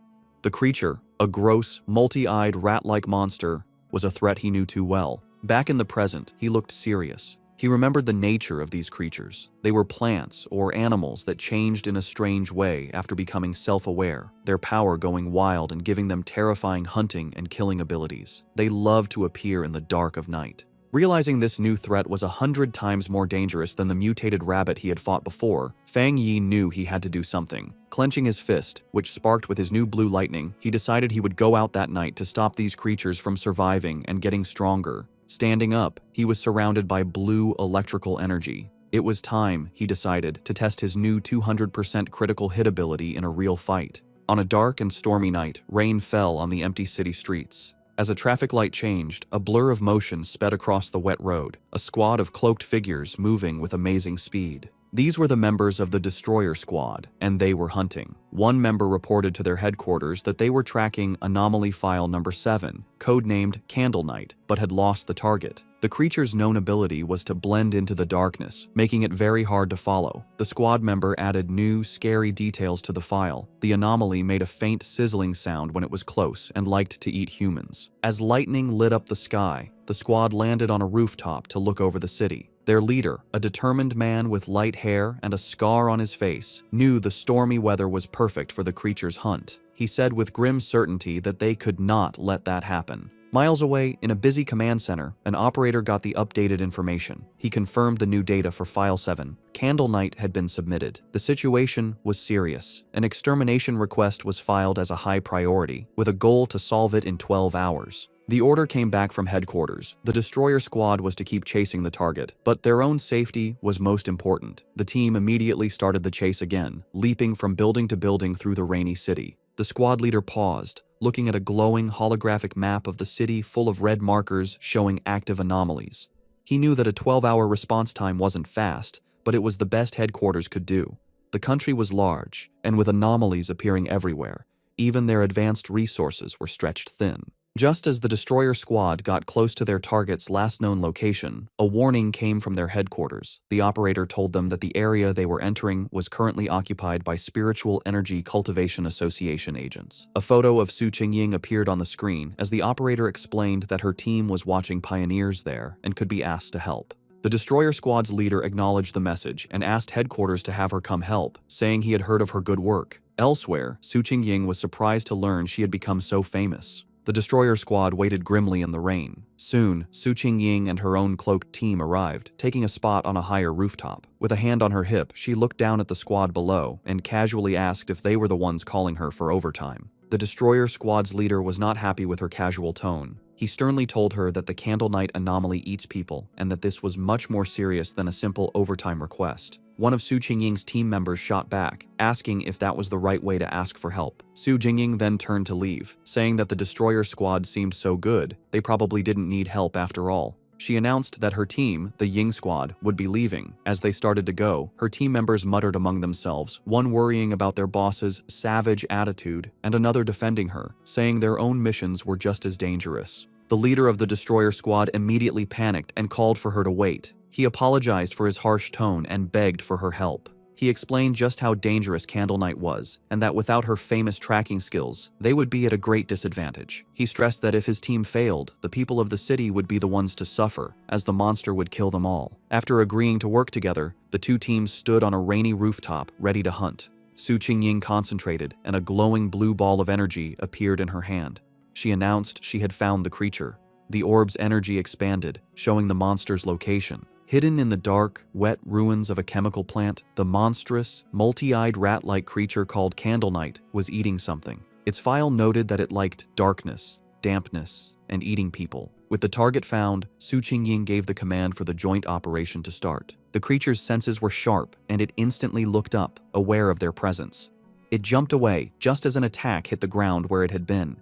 The creature, a gross, multi-eyed rat-like monster, was a threat he knew too well. Back in the present, he looked serious. He remembered the nature of these creatures. They were plants or animals that changed in a strange way after becoming self-aware, their power going wild and giving them terrifying hunting and killing abilities. They loved to appear in the dark of night. Realizing this new threat was 100 times more dangerous than the mutated rabbit he had fought before, Fang Yi knew he had to do something. Clenching his fist, which sparked with his new blue lightning, he decided he would go out that night to stop these creatures from surviving and getting stronger. Standing up, he was surrounded by blue electrical energy. It was time, he decided, to test his new 200% critical hit ability in a real fight. On a dark and stormy night, rain fell on the empty city streets. As a traffic light changed, a blur of motion sped across the wet road, a squad of cloaked figures moving with amazing speed. These were the members of the Destroyer Squad, and they were hunting. One member reported to their headquarters that they were tracking Anomaly File Number 7, codenamed Candle Knight, but had lost the target. The creature's known ability was to blend into the darkness, making it very hard to follow. The squad member added new, scary details to the file. The anomaly made a faint sizzling sound when it was close and liked to eat humans. As lightning lit up the sky, the squad landed on a rooftop to look over the city. Their leader, a determined man with light hair and a scar on his face, knew the stormy weather was perfect for the creature's hunt. He said with grim certainty that they could not let that happen. Miles away, in a busy command center, an operator got the updated information. He confirmed the new data for File 7. Candle Knight had been submitted. The situation was serious. An extermination request was filed as a high priority, with a goal to solve it in 12 hours. The order came back from headquarters. The Destroyer Squad was to keep chasing the target, but their own safety was most important. The team immediately started the chase again, leaping from building to building through the rainy city. The squad leader paused, looking at a glowing holographic map of the city full of red markers showing active anomalies. He knew that a 12-hour response time wasn't fast, but it was the best headquarters could do. The country was large, and with anomalies appearing everywhere, even their advanced resources were stretched thin. Just as the Destroyer Squad got close to their target's last known location, a warning came from their headquarters. The operator told them that the area they were entering was currently occupied by Spiritual Energy Cultivation Association agents. A photo of Su Qingying appeared on the screen as the operator explained that her team was watching pioneers there and could be asked to help. The Destroyer Squad's leader acknowledged the message and asked headquarters to have her come help, saying he had heard of her good work. Elsewhere, Su Qingying was surprised to learn she had become so famous. The Destroyer Squad waited grimly in the rain. Soon, Su Qingying and her own cloaked team arrived, taking a spot on a higher rooftop. With a hand on her hip, she looked down at the squad below and casually asked if they were the ones calling her for overtime. The Destroyer Squad's leader was not happy with her casual tone. He sternly told her that the Candle Knight anomaly eats people and that this was much more serious than a simple overtime request. One of Su Qingying's team members shot back, asking if that was the right way to ask for help. Su Qingying then turned to leave, saying that the Destroyer Squad seemed so good, they probably didn't need help after all. She announced that her team, the Ying Squad, would be leaving. As they started to go, her team members muttered among themselves, one worrying about their boss's savage attitude and another defending her, saying their own missions were just as dangerous. The leader of the Destroyer Squad immediately panicked and called for her to wait. He apologized for his harsh tone and begged for her help. He explained just how dangerous Candle Knight was, and that without her famous tracking skills, they would be at a great disadvantage. He stressed that if his team failed, the people of the city would be the ones to suffer, as the monster would kill them all. After agreeing to work together, the two teams stood on a rainy rooftop, ready to hunt. Su Qingying concentrated, and a glowing blue ball of energy appeared in her hand. She announced she had found the creature. The orb's energy expanded, showing the monster's location. Hidden in the dark, wet ruins of a chemical plant, the monstrous, multi-eyed rat-like creature called Candle Knight was eating something. Its file noted that it liked darkness, dampness, and eating people. With the target found, Su Qingying gave the command for the joint operation to start. The creature's senses were sharp, and it instantly looked up, aware of their presence. It jumped away just as an attack hit the ground where it had been.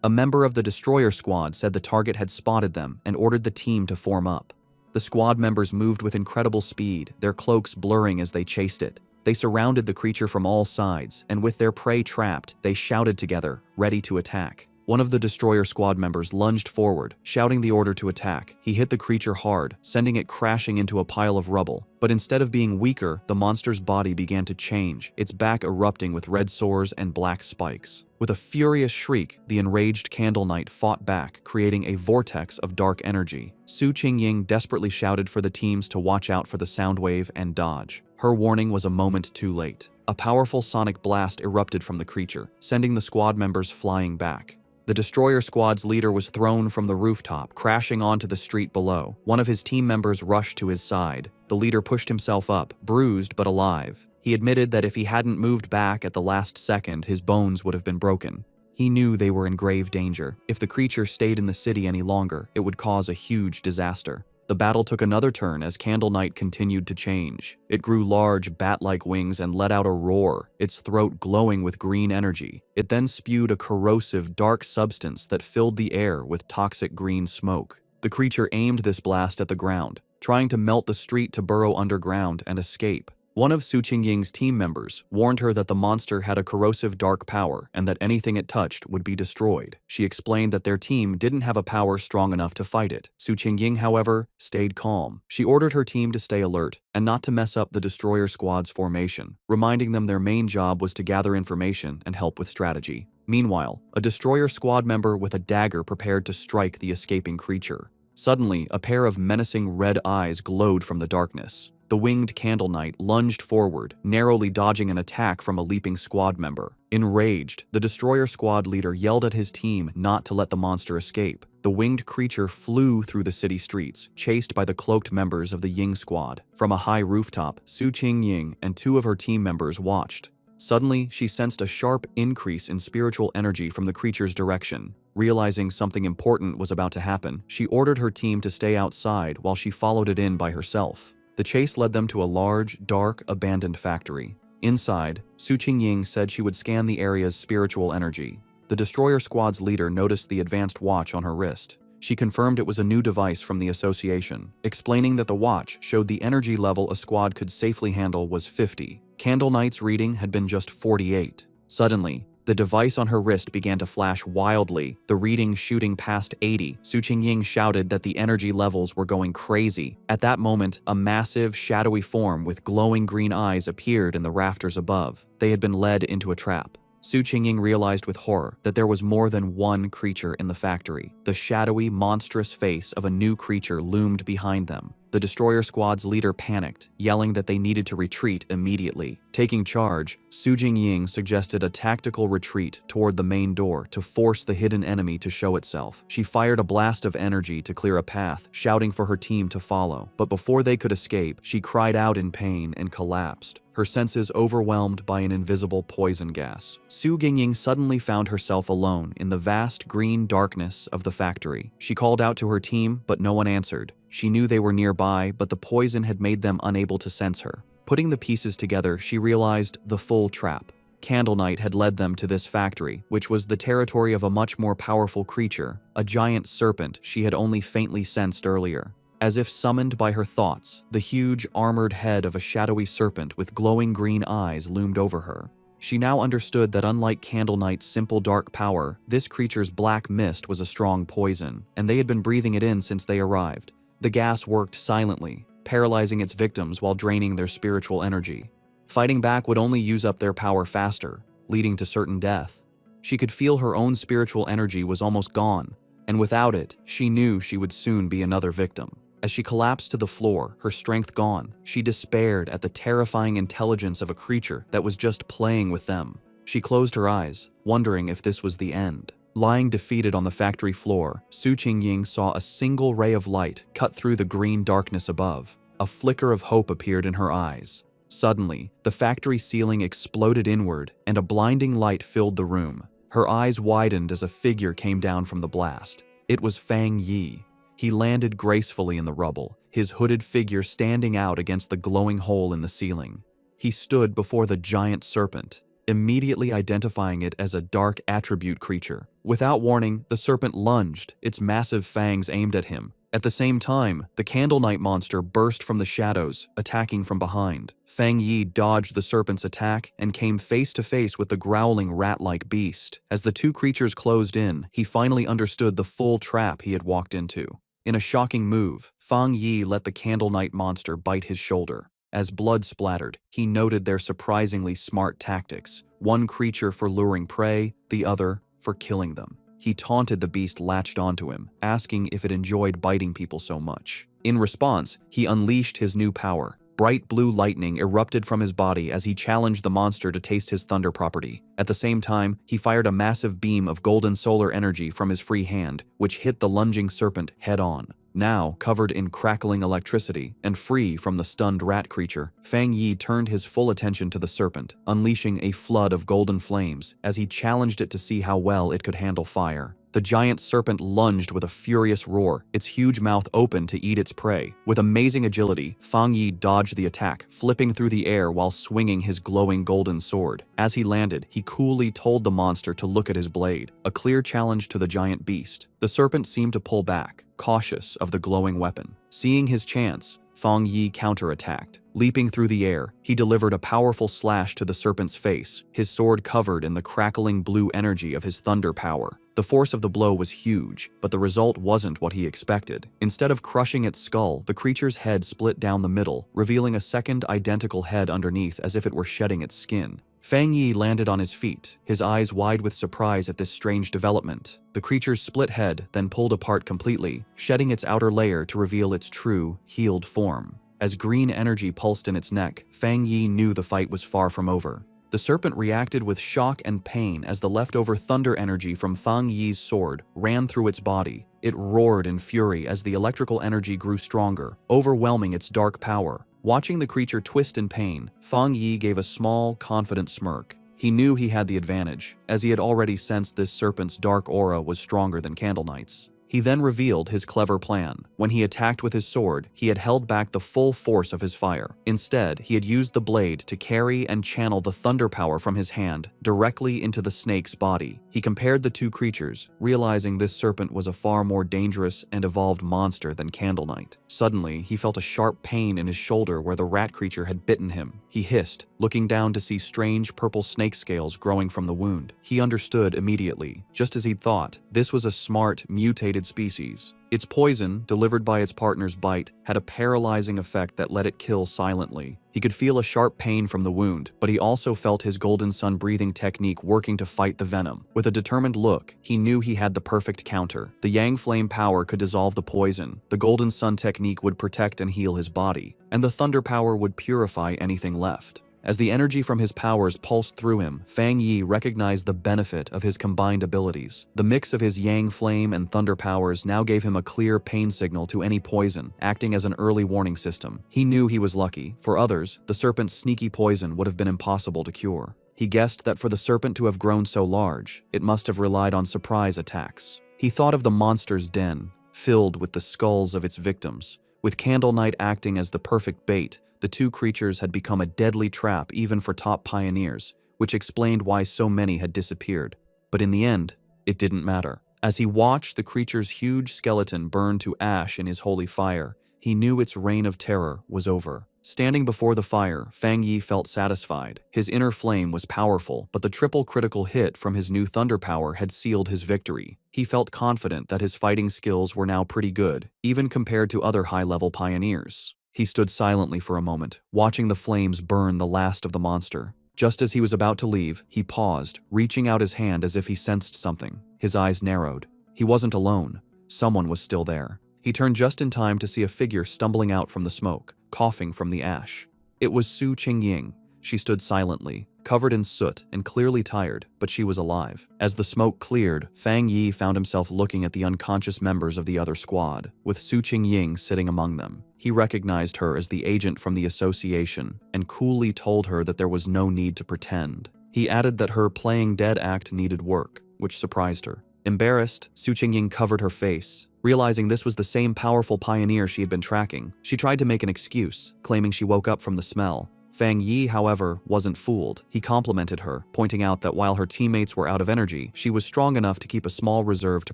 A member of the destroyer squad said the target had spotted them and ordered the team to form up. The squad members moved with incredible speed, their cloaks blurring as they chased it. They surrounded the creature from all sides, and with their prey trapped, they shouted together, ready to attack. One of the destroyer squad members lunged forward, shouting the order to attack. He hit the creature hard, sending it crashing into a pile of rubble. But instead of being weaker, the monster's body began to change, its back erupting with red sores and black spikes. With a furious shriek, the enraged Candle Knight fought back, creating a vortex of dark energy. Su Qingying desperately shouted for the teams to watch out for the sound wave and dodge. Her warning was a moment too late. A powerful sonic blast erupted from the creature, sending the squad members flying back. The destroyer squad's leader was thrown from the rooftop, crashing onto the street below. One of his team members rushed to his side. The leader pushed himself up, bruised but alive. He admitted that if he hadn't moved back at the last second, his bones would have been broken. He knew they were in grave danger. If the creature stayed in the city any longer, it would cause a huge disaster. The battle took another turn as Candle Knight continued to change. It grew large, bat-like wings and let out a roar, its throat glowing with green energy. It then spewed a corrosive, dark substance that filled the air with toxic green smoke. The creature aimed this blast at the ground, trying to melt the street to burrow underground and escape. One of Su Qingying's team members warned her that the monster had a corrosive dark power and that anything it touched would be destroyed. She explained that their team didn't have a power strong enough to fight it. Su Qingying, however, stayed calm. She ordered her team to stay alert and not to mess up the destroyer squad's formation, reminding them their main job was to gather information and help with strategy. Meanwhile, a destroyer squad member with a dagger prepared to strike the escaping creature. Suddenly, a pair of menacing red eyes glowed from the darkness. The winged Candle Knight lunged forward, narrowly dodging an attack from a leaping squad member. Enraged, the destroyer squad leader yelled at his team not to let the monster escape. The winged creature flew through the city streets, chased by the cloaked members of the Ying squad. From a high rooftop, Su Qingying and two of her team members watched. Suddenly, she sensed a sharp increase in spiritual energy from the creature's direction. Realizing something important was about to happen, she ordered her team to stay outside while she followed it in by herself. The chase led them to a large, dark, abandoned factory. Inside, Su Qingying said she would scan the area's spiritual energy. The destroyer squad's leader noticed the advanced watch on her wrist. She confirmed it was a new device from the association, explaining that the watch showed the energy level a squad could safely handle was 50. Candle Knight's reading had been just 48. Suddenly, the device on her wrist began to flash wildly, the reading shooting past 80. Su Qingying shouted that the energy levels were going crazy. At that moment, a massive, shadowy form with glowing green eyes appeared in the rafters above. They had been led into a trap. Su Qingying realized with horror that there was more than one creature in the factory. The shadowy, monstrous face of a new creature loomed behind them. The destroyer squad's leader panicked, yelling that they needed to retreat immediately. Taking charge, Su Qingying suggested a tactical retreat toward the main door to force the hidden enemy to show itself. She fired a blast of energy to clear a path, shouting for her team to follow. But before they could escape, she cried out in pain and collapsed, her senses overwhelmed by an invisible poison gas. Su Qingying suddenly found herself alone in the vast green darkness of the factory. She called out to her team, but no one answered. She knew they were nearby, but the poison had made them unable to sense her. Putting the pieces together, she realized the full trap. Candle Knight had led them to this factory, which was the territory of a much more powerful creature, a giant serpent she had only faintly sensed earlier. As if summoned by her thoughts, the huge, armored head of a shadowy serpent with glowing green eyes loomed over her. She now understood that unlike Candle Knight's simple dark power, this creature's black mist was a strong poison, and they had been breathing it in since they arrived. The gas worked silently, paralyzing its victims while draining their spiritual energy. Fighting back would only use up their power faster, leading to certain death. She could feel her own spiritual energy was almost gone, and without it, she knew she would soon be another victim. As she collapsed to the floor, her strength gone, she despaired at the terrifying intelligence of a creature that was just playing with them. She closed her eyes, wondering if this was the end. Lying defeated on the factory floor, Su Qingying saw a single ray of light cut through the green darkness above. A flicker of hope appeared in her eyes. Suddenly, the factory ceiling exploded inward, and a blinding light filled the room. Her eyes widened as a figure came down from the blast. It was Fang Yi. He landed gracefully in the rubble, his hooded figure standing out against the glowing hole in the ceiling. He stood before the giant serpent, immediately identifying it as a dark attribute creature. Without warning, the serpent lunged, its massive fangs aimed at him. At the same time, the Candle Knight monster burst from the shadows, attacking from behind. Fang Yi dodged the serpent's attack and came face to face with the growling rat-like beast. As the two creatures closed in, he finally understood the full trap he had walked into. In a shocking move, Fang Yi let the Candle Knight monster bite his shoulder. As blood splattered, he noted their surprisingly smart tactics, one creature for luring prey, the other for killing them. He taunted the beast latched onto him, asking if it enjoyed biting people so much. In response, he unleashed his new power. Bright blue lightning erupted from his body as he challenged the monster to taste his thunder property. At the same time, he fired a massive beam of golden solar energy from his free hand, which hit the lunging serpent head-on. Now, covered in crackling electricity and free from the stunned rat creature, Fang Yi turned his full attention to the serpent, unleashing a flood of golden flames as he challenged it to see how well it could handle fire. The giant serpent lunged with a furious roar, its huge mouth open to eat its prey. With amazing agility, Fang Yi dodged the attack, flipping through the air while swinging his glowing golden sword. As he landed, he coolly told the monster to look at his blade, a clear challenge to the giant beast. The serpent seemed to pull back, cautious of the glowing weapon. Seeing his chance, Fang Yi counterattacked. Leaping through the air, he delivered a powerful slash to the serpent's face, his sword covered in the crackling blue energy of his thunder power. The force of the blow was huge, but the result wasn't what he expected. Instead of crushing its skull, the creature's head split down the middle, revealing a second identical head underneath as if it were shedding its skin. Fang Yi landed on his feet, his eyes wide with surprise at this strange development. The creature's split head then pulled apart completely, shedding its outer layer to reveal its true, healed form. As green energy pulsed in its neck, Fang Yi knew the fight was far from over. The serpent reacted with shock and pain as the leftover thunder energy from Fang Yi's sword ran through its body. It roared in fury as the electrical energy grew stronger, overwhelming its dark power. Watching the creature twist in pain, Fang Yi gave a small, confident smirk. He knew he had the advantage, as he had already sensed this serpent's dark aura was stronger than Candle Knight's. He then revealed his clever plan. When he attacked with his sword, he had held back the full force of his fire. Instead, he had used the blade to carry and channel the thunder power from his hand directly into the snake's body. He compared the two creatures, realizing this serpent was a far more dangerous and evolved monster than Candle Knight. Suddenly, he felt a sharp pain in his shoulder where the rat creature had bitten him. He hissed, looking down to see strange purple snake scales growing from the wound. He understood immediately. Just as he'd thought, this was a smart, mutated species. Its poison, delivered by its partner's bite, had a paralyzing effect that let it kill silently. He could feel a sharp pain from the wound, but he also felt his Golden Sun breathing technique working to fight the venom. With a determined look, he knew he had the perfect counter. The Yang Flame power could dissolve the poison, the Golden Sun technique would protect and heal his body, and the Thunder power would purify anything left. As the energy from his powers pulsed through him, Fang Yi recognized the benefit of his combined abilities. The mix of his Yang Flame and Thunder powers now gave him a clear pain signal to any poison, acting as an early warning system. He knew he was lucky. For others, the serpent's sneaky poison would have been impossible to cure. He guessed that for the serpent to have grown so large, it must have relied on surprise attacks. He thought of the monster's den, filled with the skulls of its victims. With Candle Knight acting as the perfect bait, the two creatures had become a deadly trap even for top pioneers, which explained why so many had disappeared. But in the end, it didn't matter. As he watched the creature's huge skeleton burn to ash in his holy fire, he knew its reign of terror was over. Standing before the fire, Fang Yi felt satisfied. His inner flame was powerful, but the triple critical hit from his new thunder power had sealed his victory. He felt confident that his fighting skills were now pretty good, even compared to other high-level pioneers. He stood silently for a moment, watching the flames burn the last of the monster. Just as he was about to leave, he paused, reaching out his hand as if he sensed something. His eyes narrowed. He wasn't alone. Someone was still there. He turned just in time to see a figure stumbling out from the smoke, coughing from the ash. It was Su Qingying. She stood silently, covered in soot and clearly tired, but she was alive. As the smoke cleared, Fang Yi found himself looking at the unconscious members of the other squad, with Su Qingying sitting among them. He recognized her as the agent from the association and coolly told her that there was no need to pretend. He added that her playing dead act needed work, which surprised her. Embarrassed, Su Qingying covered her face. Realizing this was the same powerful pioneer she had been tracking, she tried to make an excuse, claiming she woke up from the smell. Fang Yi, however, wasn't fooled. He complimented her, pointing out that while her teammates were out of energy, she was strong enough to keep a small reserve to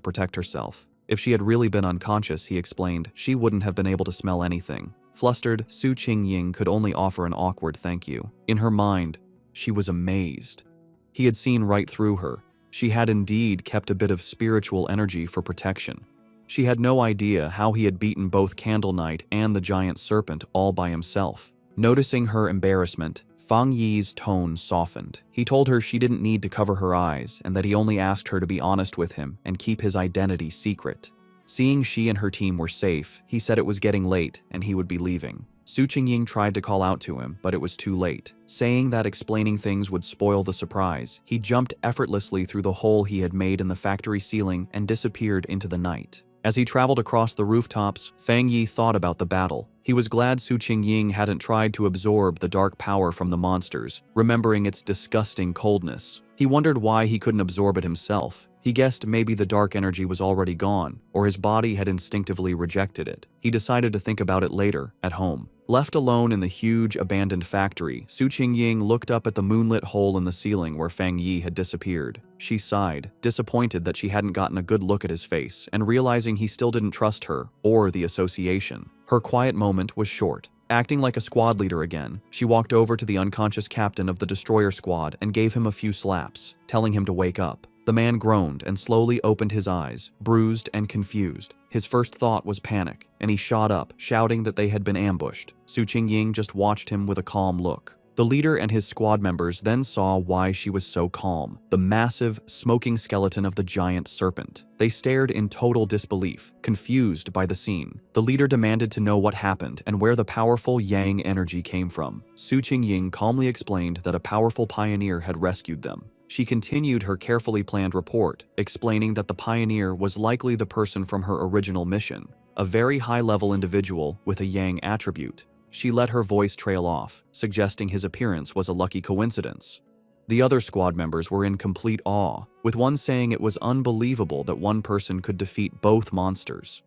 protect herself. If she had really been unconscious, he explained, she wouldn't have been able to smell anything. Flustered, Su Qingying could only offer an awkward thank you. In her mind, she was amazed. He had seen right through her. She had indeed kept a bit of spiritual energy for protection. She had no idea how he had beaten both Candle Knight and the giant serpent all by himself. Noticing her embarrassment, Fang Yi's tone softened. He told her she didn't need to cover her eyes and that he only asked her to be honest with him and keep his identity secret. Seeing she and her team were safe, he said it was getting late and he would be leaving. Su Qingying tried to call out to him, but it was too late. Saying that explaining things would spoil the surprise, he jumped effortlessly through the hole he had made in the factory ceiling and disappeared into the night. As he traveled across the rooftops, Fang Yi thought about the battle. He was glad Su Qingying hadn't tried to absorb the dark power from the monsters, remembering its disgusting coldness. He wondered why he couldn't absorb it himself. He guessed maybe the dark energy was already gone, or his body had instinctively rejected it. He decided to think about it later, at home. Left alone in the huge, abandoned factory, Su Qingying looked up at the moonlit hole in the ceiling where Fang Yi had disappeared. She sighed, disappointed that she hadn't gotten a good look at his face, and realizing he still didn't trust her, or the association. Her quiet moment was short. Acting like a squad leader again, she walked over to the unconscious captain of the destroyer squad and gave him a few slaps, telling him to wake up. The man groaned and slowly opened his eyes, bruised and confused. His first thought was panic, and he shot up, shouting that they had been ambushed. Su Qingying just watched him with a calm look. The leader and his squad members then saw why she was so calm: the massive, smoking skeleton of the giant serpent. They stared in total disbelief, confused by the scene. The leader demanded to know what happened and where the powerful yang energy came from. Su Qingying calmly explained that a powerful pioneer had rescued them. She continued her carefully planned report, explaining that the pioneer was likely the person from her original mission, a very high-level individual with a yang attribute. She let her voice trail off, suggesting his appearance was a lucky coincidence. The other squad members were in complete awe, with one saying it was unbelievable that one person could defeat both monsters.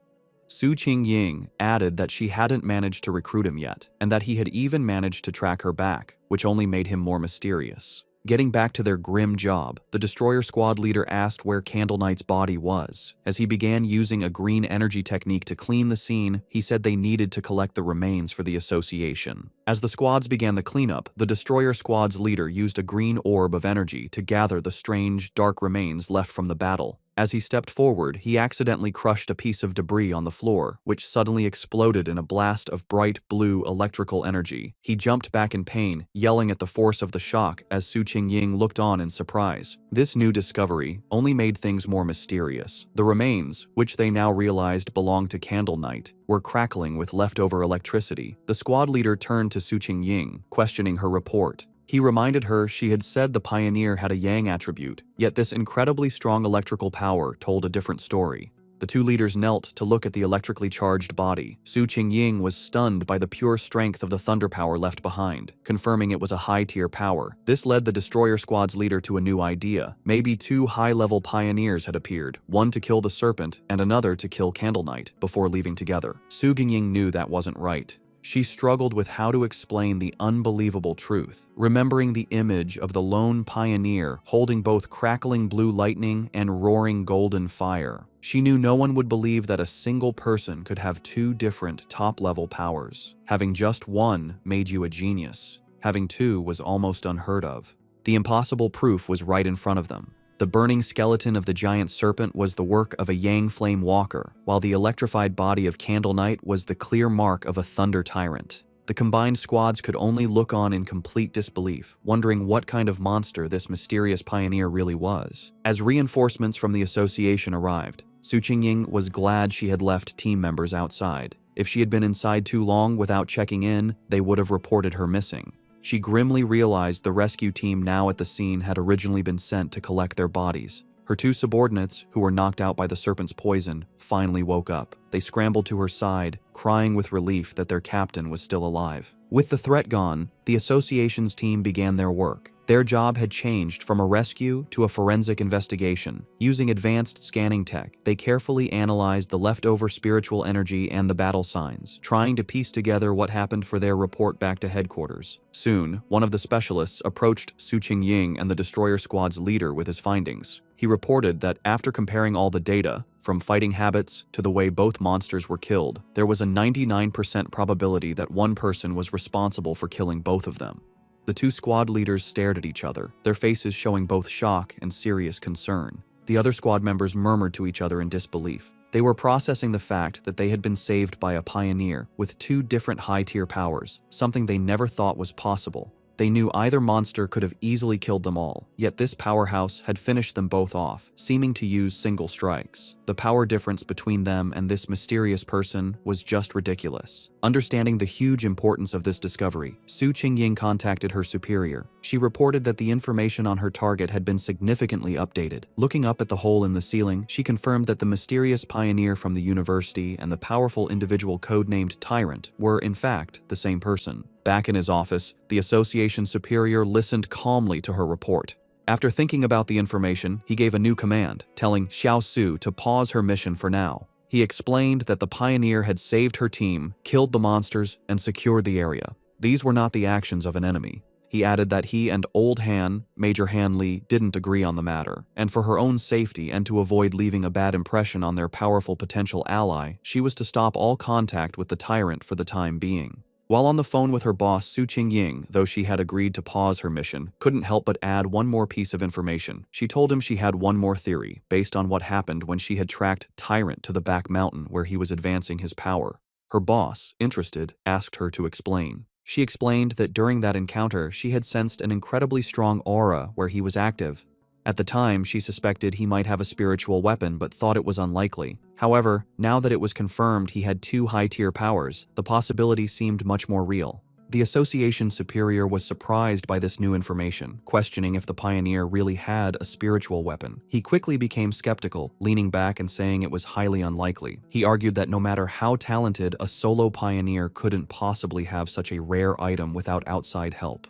Su Qingying added that she hadn't managed to recruit him yet, and that he had even managed to track her back, which only made him more mysterious. Getting back to their grim job, the destroyer squad leader asked where Candle Knight's body was. As he began using a green energy technique to clean the scene, he said they needed to collect the remains for the association. As the squads began the cleanup, the destroyer squad's leader used a green orb of energy to gather the strange, dark remains left from the battle. As he stepped forward, he accidentally crushed a piece of debris on the floor, which suddenly exploded in a blast of bright blue electrical energy. He jumped back in pain, yelling at the force of the shock as Su Qingying looked on in surprise. This new discovery only made things more mysterious. The remains, which they now realized belonged to Candle Knight, were crackling with leftover electricity. The squad leader turned to Su Qingying, questioning her report. He reminded her she had said the pioneer had a yang attribute, yet this incredibly strong electrical power told a different story. The two leaders knelt to look at the electrically charged body. Su Qingying was stunned by the pure strength of the thunder power left behind, confirming it was a high-tier power. This led the destroyer squad's leader to a new idea. Maybe two high-level pioneers had appeared, one to kill the serpent and another to kill Candle Knight, before leaving together. Su Qingying knew that wasn't right. She struggled with how to explain the unbelievable truth, remembering the image of the lone pioneer holding both crackling blue lightning and roaring golden fire. She knew no one would believe that a single person could have two different top-level powers. Having just one made you a genius. Having two was almost unheard of. The impossible proof was right in front of them. The burning skeleton of the giant serpent was the work of a Yang Flame Walker, while the electrified body of Candle Knight was the clear mark of a Thunder Tyrant. The combined squads could only look on in complete disbelief, wondering what kind of monster this mysterious pioneer really was. As reinforcements from the association arrived, Su Qingying was glad she had left team members outside. If she had been inside too long without checking in, they would have reported her missing. She grimly realized the rescue team now at the scene had originally been sent to collect their bodies. Her two subordinates, who were knocked out by the serpent's poison, finally woke up. They scrambled to her side, crying with relief that their captain was still alive. With the threat gone, the association's team began their work. Their job had changed from a rescue to a forensic investigation. Using advanced scanning tech, they carefully analyzed the leftover spiritual energy and the battle signs, trying to piece together what happened for their report back to headquarters. Soon, one of the specialists approached Su Qingying and the destroyer squad's leader with his findings. He reported that after comparing all the data, from fighting habits to the way both monsters were killed, there was a 99% probability that one person was responsible for killing both of them. The two squad leaders stared at each other, their faces showing both shock and serious concern. The other squad members murmured to each other in disbelief. They were processing the fact that they had been saved by a pioneer with two different high-tier powers, something they never thought was possible. They knew either monster could have easily killed them all, yet this powerhouse had finished them both off, seeming to use single strikes. The power difference between them and this mysterious person was just ridiculous. Understanding the huge importance of this discovery, Su Qingying contacted her superior. She reported that the information on her target had been significantly updated. Looking up at the hole in the ceiling, she confirmed that the mysterious pioneer from the university and the powerful individual codenamed Tyrant were, in fact, the same person. Back in his office, the association superior listened calmly to her report. After thinking about the information, he gave a new command, telling Xiao Su to pause her mission for now. He explained that the pioneer had saved her team, killed the monsters, and secured the area. These were not the actions of an enemy. He added that he and Old Han, Major Han Li, didn't agree on the matter, and for her own safety and to avoid leaving a bad impression on their powerful potential ally, she was to stop all contact with the tyrant for the time being. While on the phone with her boss, Su Qingying, though she had agreed to pause her mission, couldn't help but add one more piece of information. She told him she had one more theory, based on what happened when she had tracked Tyrant to the back mountain where he was advancing his power. Her boss, interested, asked her to explain. She explained that during that encounter, she had sensed an incredibly strong aura where he was active. At the time, she suspected he might have a spiritual weapon but thought it was unlikely. However, now that it was confirmed he had two high-tier powers, the possibility seemed much more real. The association superior was surprised by this new information, questioning if the pioneer really had a spiritual weapon. He quickly became skeptical, leaning back and saying it was highly unlikely. He argued that no matter how talented, a solo pioneer couldn't possibly have such a rare item without outside help.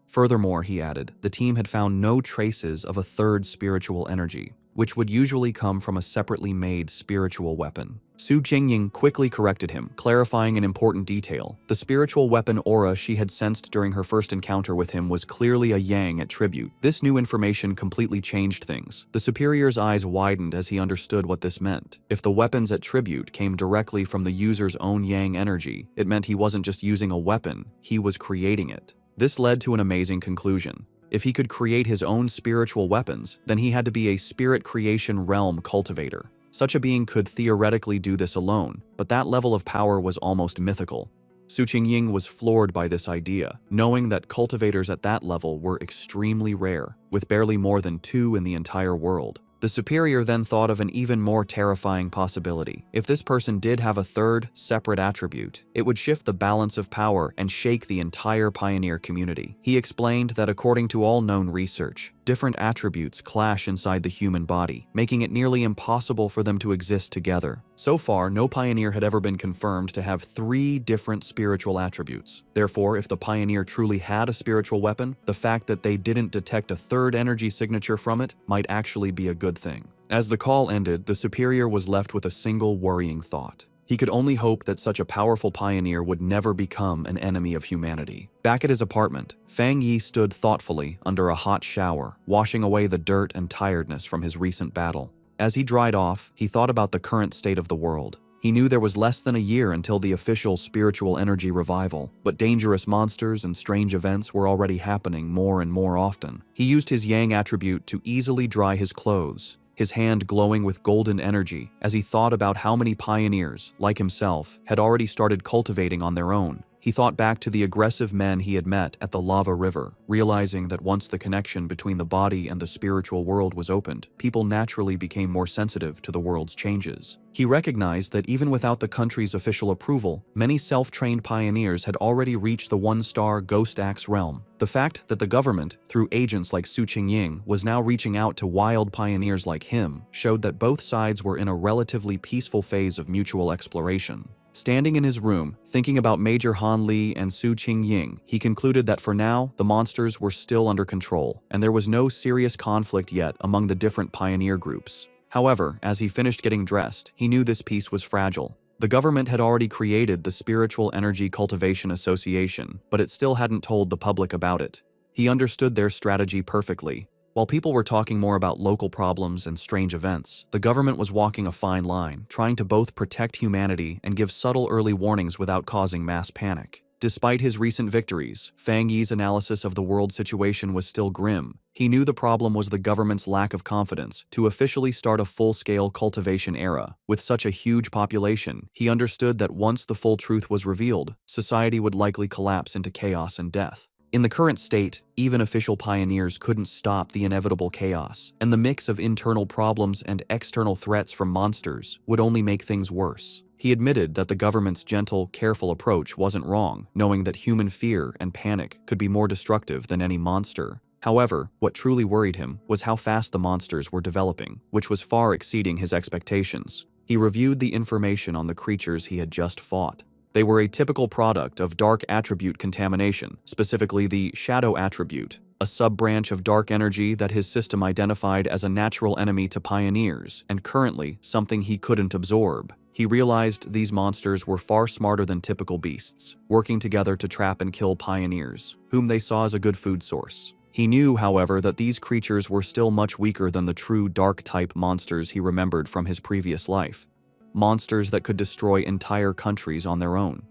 Furthermore, he added, the team had found no traces of a third spiritual energy, which would usually come from a separately made spiritual weapon. Su Qingying quickly corrected him, clarifying an important detail. The spiritual weapon aura she had sensed during her first encounter with him was clearly a yang attribute. This new information completely changed things. The superior's eyes widened as he understood what this meant. If the weapon's attribute came directly from the user's own yang energy, it meant he wasn't just using a weapon, he was creating it. This led to an amazing conclusion. If he could create his own spiritual weapons, then he had to be a spirit creation realm cultivator. Such a being could theoretically do this alone, but that level of power was almost mythical. Su Qingying was floored by this idea, knowing that cultivators at that level were extremely rare, with barely more than 2 in the entire world. The superior then thought of an even more terrifying possibility. If this person did have a third, separate attribute, it would shift the balance of power and shake the entire pioneer community. He explained that according to all known research, different attributes clash inside the human body, making it nearly impossible for them to exist together. So far, no pioneer had ever been confirmed to have 3 different spiritual attributes. Therefore, if the pioneer truly had a spiritual weapon, the fact that they didn't detect a third energy signature from it might actually be a good thing. As the call ended, the superior was left with a single worrying thought. He could only hope that such a powerful pioneer would never become an enemy of humanity. Back at his apartment, Fang Yi stood thoughtfully under a hot shower, washing away the dirt and tiredness from his recent battle. As he dried off, he thought about the current state of the world. He knew there was less than a year until the official spiritual energy revival, but dangerous monsters and strange events were already happening more and more often. He used his yang attribute to easily dry his clothes, his hand glowing with golden energy as he thought about how many pioneers, like himself, had already started cultivating on their own. He thought back to the aggressive men he had met at the lava river, realizing that once the connection between the body and the spiritual world was opened, people naturally became more sensitive to the world's changes. He recognized that even without the country's official approval, many self-trained pioneers had already reached the one-star Ghost Axe realm. The fact that the government, through agents like Su Qingying, was now reaching out to wild pioneers like him showed that both sides were in a relatively peaceful phase of mutual exploration. Standing in his room, thinking about Major Han Li and Su Qingying, he concluded that for now, the monsters were still under control, and there was no serious conflict yet among the different pioneer groups. However, as he finished getting dressed, he knew this peace was fragile. The government had already created the Spiritual Energy Cultivation Association, but it still hadn't told the public about it. He understood their strategy perfectly. While people were talking more about local problems and strange events, the government was walking a fine line, trying to both protect humanity and give subtle early warnings without causing mass panic. Despite his recent victories, Fang Yi's analysis of the world situation was still grim. He knew the problem was the government's lack of confidence to officially start a full-scale cultivation era. With such a huge population, he understood that once the full truth was revealed, society would likely collapse into chaos and death. In the current state, even official pioneers couldn't stop the inevitable chaos, and the mix of internal problems and external threats from monsters would only make things worse. He admitted that the government's gentle, careful approach wasn't wrong, knowing that human fear and panic could be more destructive than any monster. However, what truly worried him was how fast the monsters were developing, which was far exceeding his expectations. He reviewed the information on the creatures he had just fought. They were a typical product of dark attribute contamination, specifically the shadow attribute, a sub-branch of dark energy that his system identified as a natural enemy to pioneers, and currently something he couldn't absorb. He realized these monsters were far smarter than typical beasts, working together to trap and kill pioneers, whom they saw as a good food source. He knew, however, that these creatures were still much weaker than the true dark-type monsters he remembered from his previous life. Monsters that could destroy entire countries on their own.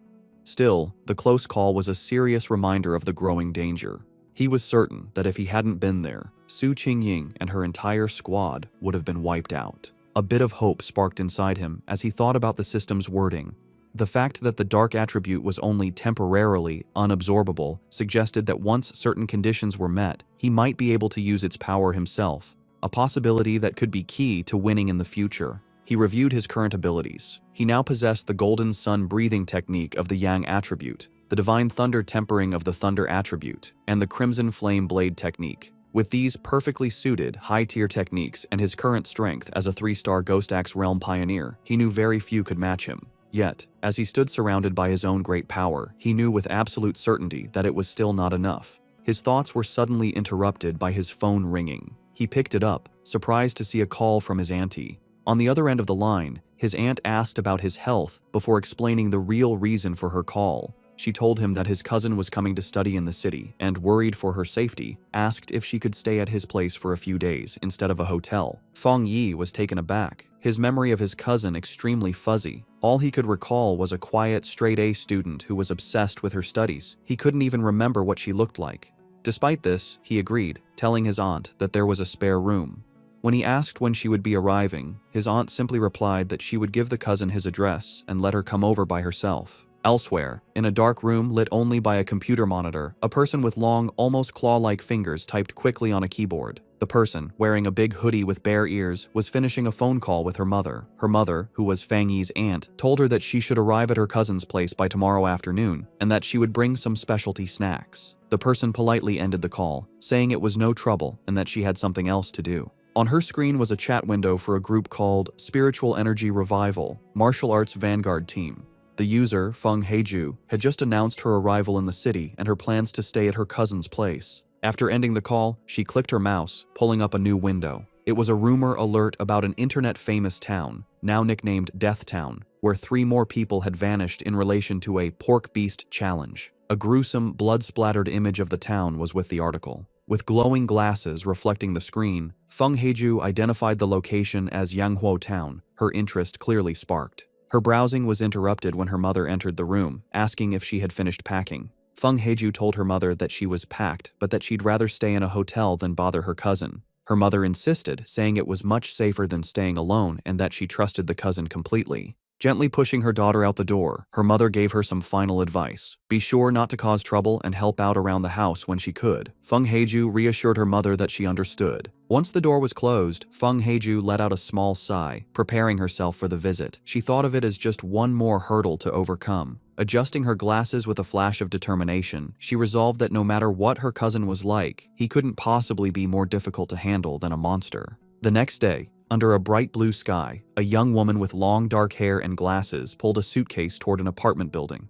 Still, the close call was a serious reminder of the growing danger. He was certain that if he hadn't been there, Su Qingying and her entire squad would have been wiped out. A bit of hope sparked inside him as he thought about the system's wording. The fact that the dark attribute was only temporarily unabsorbable suggested that once certain conditions were met, he might be able to use its power himself, a possibility that could be key to winning in the future. He reviewed his current abilities. He now possessed the Golden Sun breathing technique of the Yang attribute, the Divine Thunder tempering of the Thunder attribute, and the Crimson Flame blade technique. With these perfectly suited, high-tier techniques and his current strength as a 3-star Ghost Axe realm pioneer, he knew very few could match him. Yet, as he stood surrounded by his own great power, he knew with absolute certainty that it was still not enough. His thoughts were suddenly interrupted by his phone ringing. He picked it up, surprised to see a call from his auntie. On the other end of the line, his aunt asked about his health before explaining the real reason for her call. She told him that his cousin was coming to study in the city and, worried for her safety, asked if she could stay at his place for a few days instead of a hotel. Feng Yi was taken aback, his memory of his cousin extremely fuzzy. All he could recall was a quiet, straight-A student who was obsessed with her studies. He couldn't even remember what she looked like. Despite this, he agreed, telling his aunt that there was a spare room. When he asked when she would be arriving, his aunt simply replied that she would give the cousin his address and let her come over by herself. Elsewhere, in a dark room lit only by a computer monitor, a person with long, almost claw-like fingers typed quickly on a keyboard. The person, wearing a big hoodie with bare ears, was finishing a phone call with her mother. Her mother, who was Fang Yi's aunt, told her that she should arrive at her cousin's place by tomorrow afternoon and that she would bring some specialty snacks. The person politely ended the call, saying it was no trouble and that she had something else to do. On her screen was a chat window for a group called Spiritual Energy Revival, Martial Arts Vanguard Team. The user, Feng Heiju, had just announced her arrival in the city and her plans to stay at her cousin's place. After ending the call, she clicked her mouse, pulling up a new window. It was a rumor alert about an internet-famous town, now nicknamed Death Town, where 3 more people had vanished in relation to a pork beast challenge. A gruesome, blood-splattered image of the town was with the article. With glowing glasses reflecting the screen, Feng Heiju identified the location as Yanhuo Town, her interest clearly sparked. Her browsing was interrupted when her mother entered the room, asking if she had finished packing. Feng Heiju told her mother that she was packed, but that she'd rather stay in a hotel than bother her cousin. Her mother insisted, saying it was much safer than staying alone and that she trusted the cousin completely. Gently pushing her daughter out the door, her mother gave her some final advice. Be sure not to cause trouble and help out around the house when she could. Feng Heiju reassured her mother that she understood. Once the door was closed, Feng Heiju let out a small sigh, preparing herself for the visit. She thought of it as just one more hurdle to overcome. Adjusting her glasses with a flash of determination, she resolved that no matter what her cousin was like, he couldn't possibly be more difficult to handle than a monster. The next day, under a bright blue sky, a young woman with long dark hair and glasses pulled a suitcase toward an apartment building.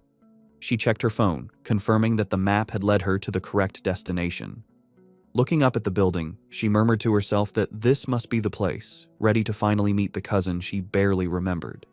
She checked her phone, confirming that the map had led her to the correct destination. Looking up at the building, she murmured to herself that this must be the place, ready to finally meet the cousin she barely remembered.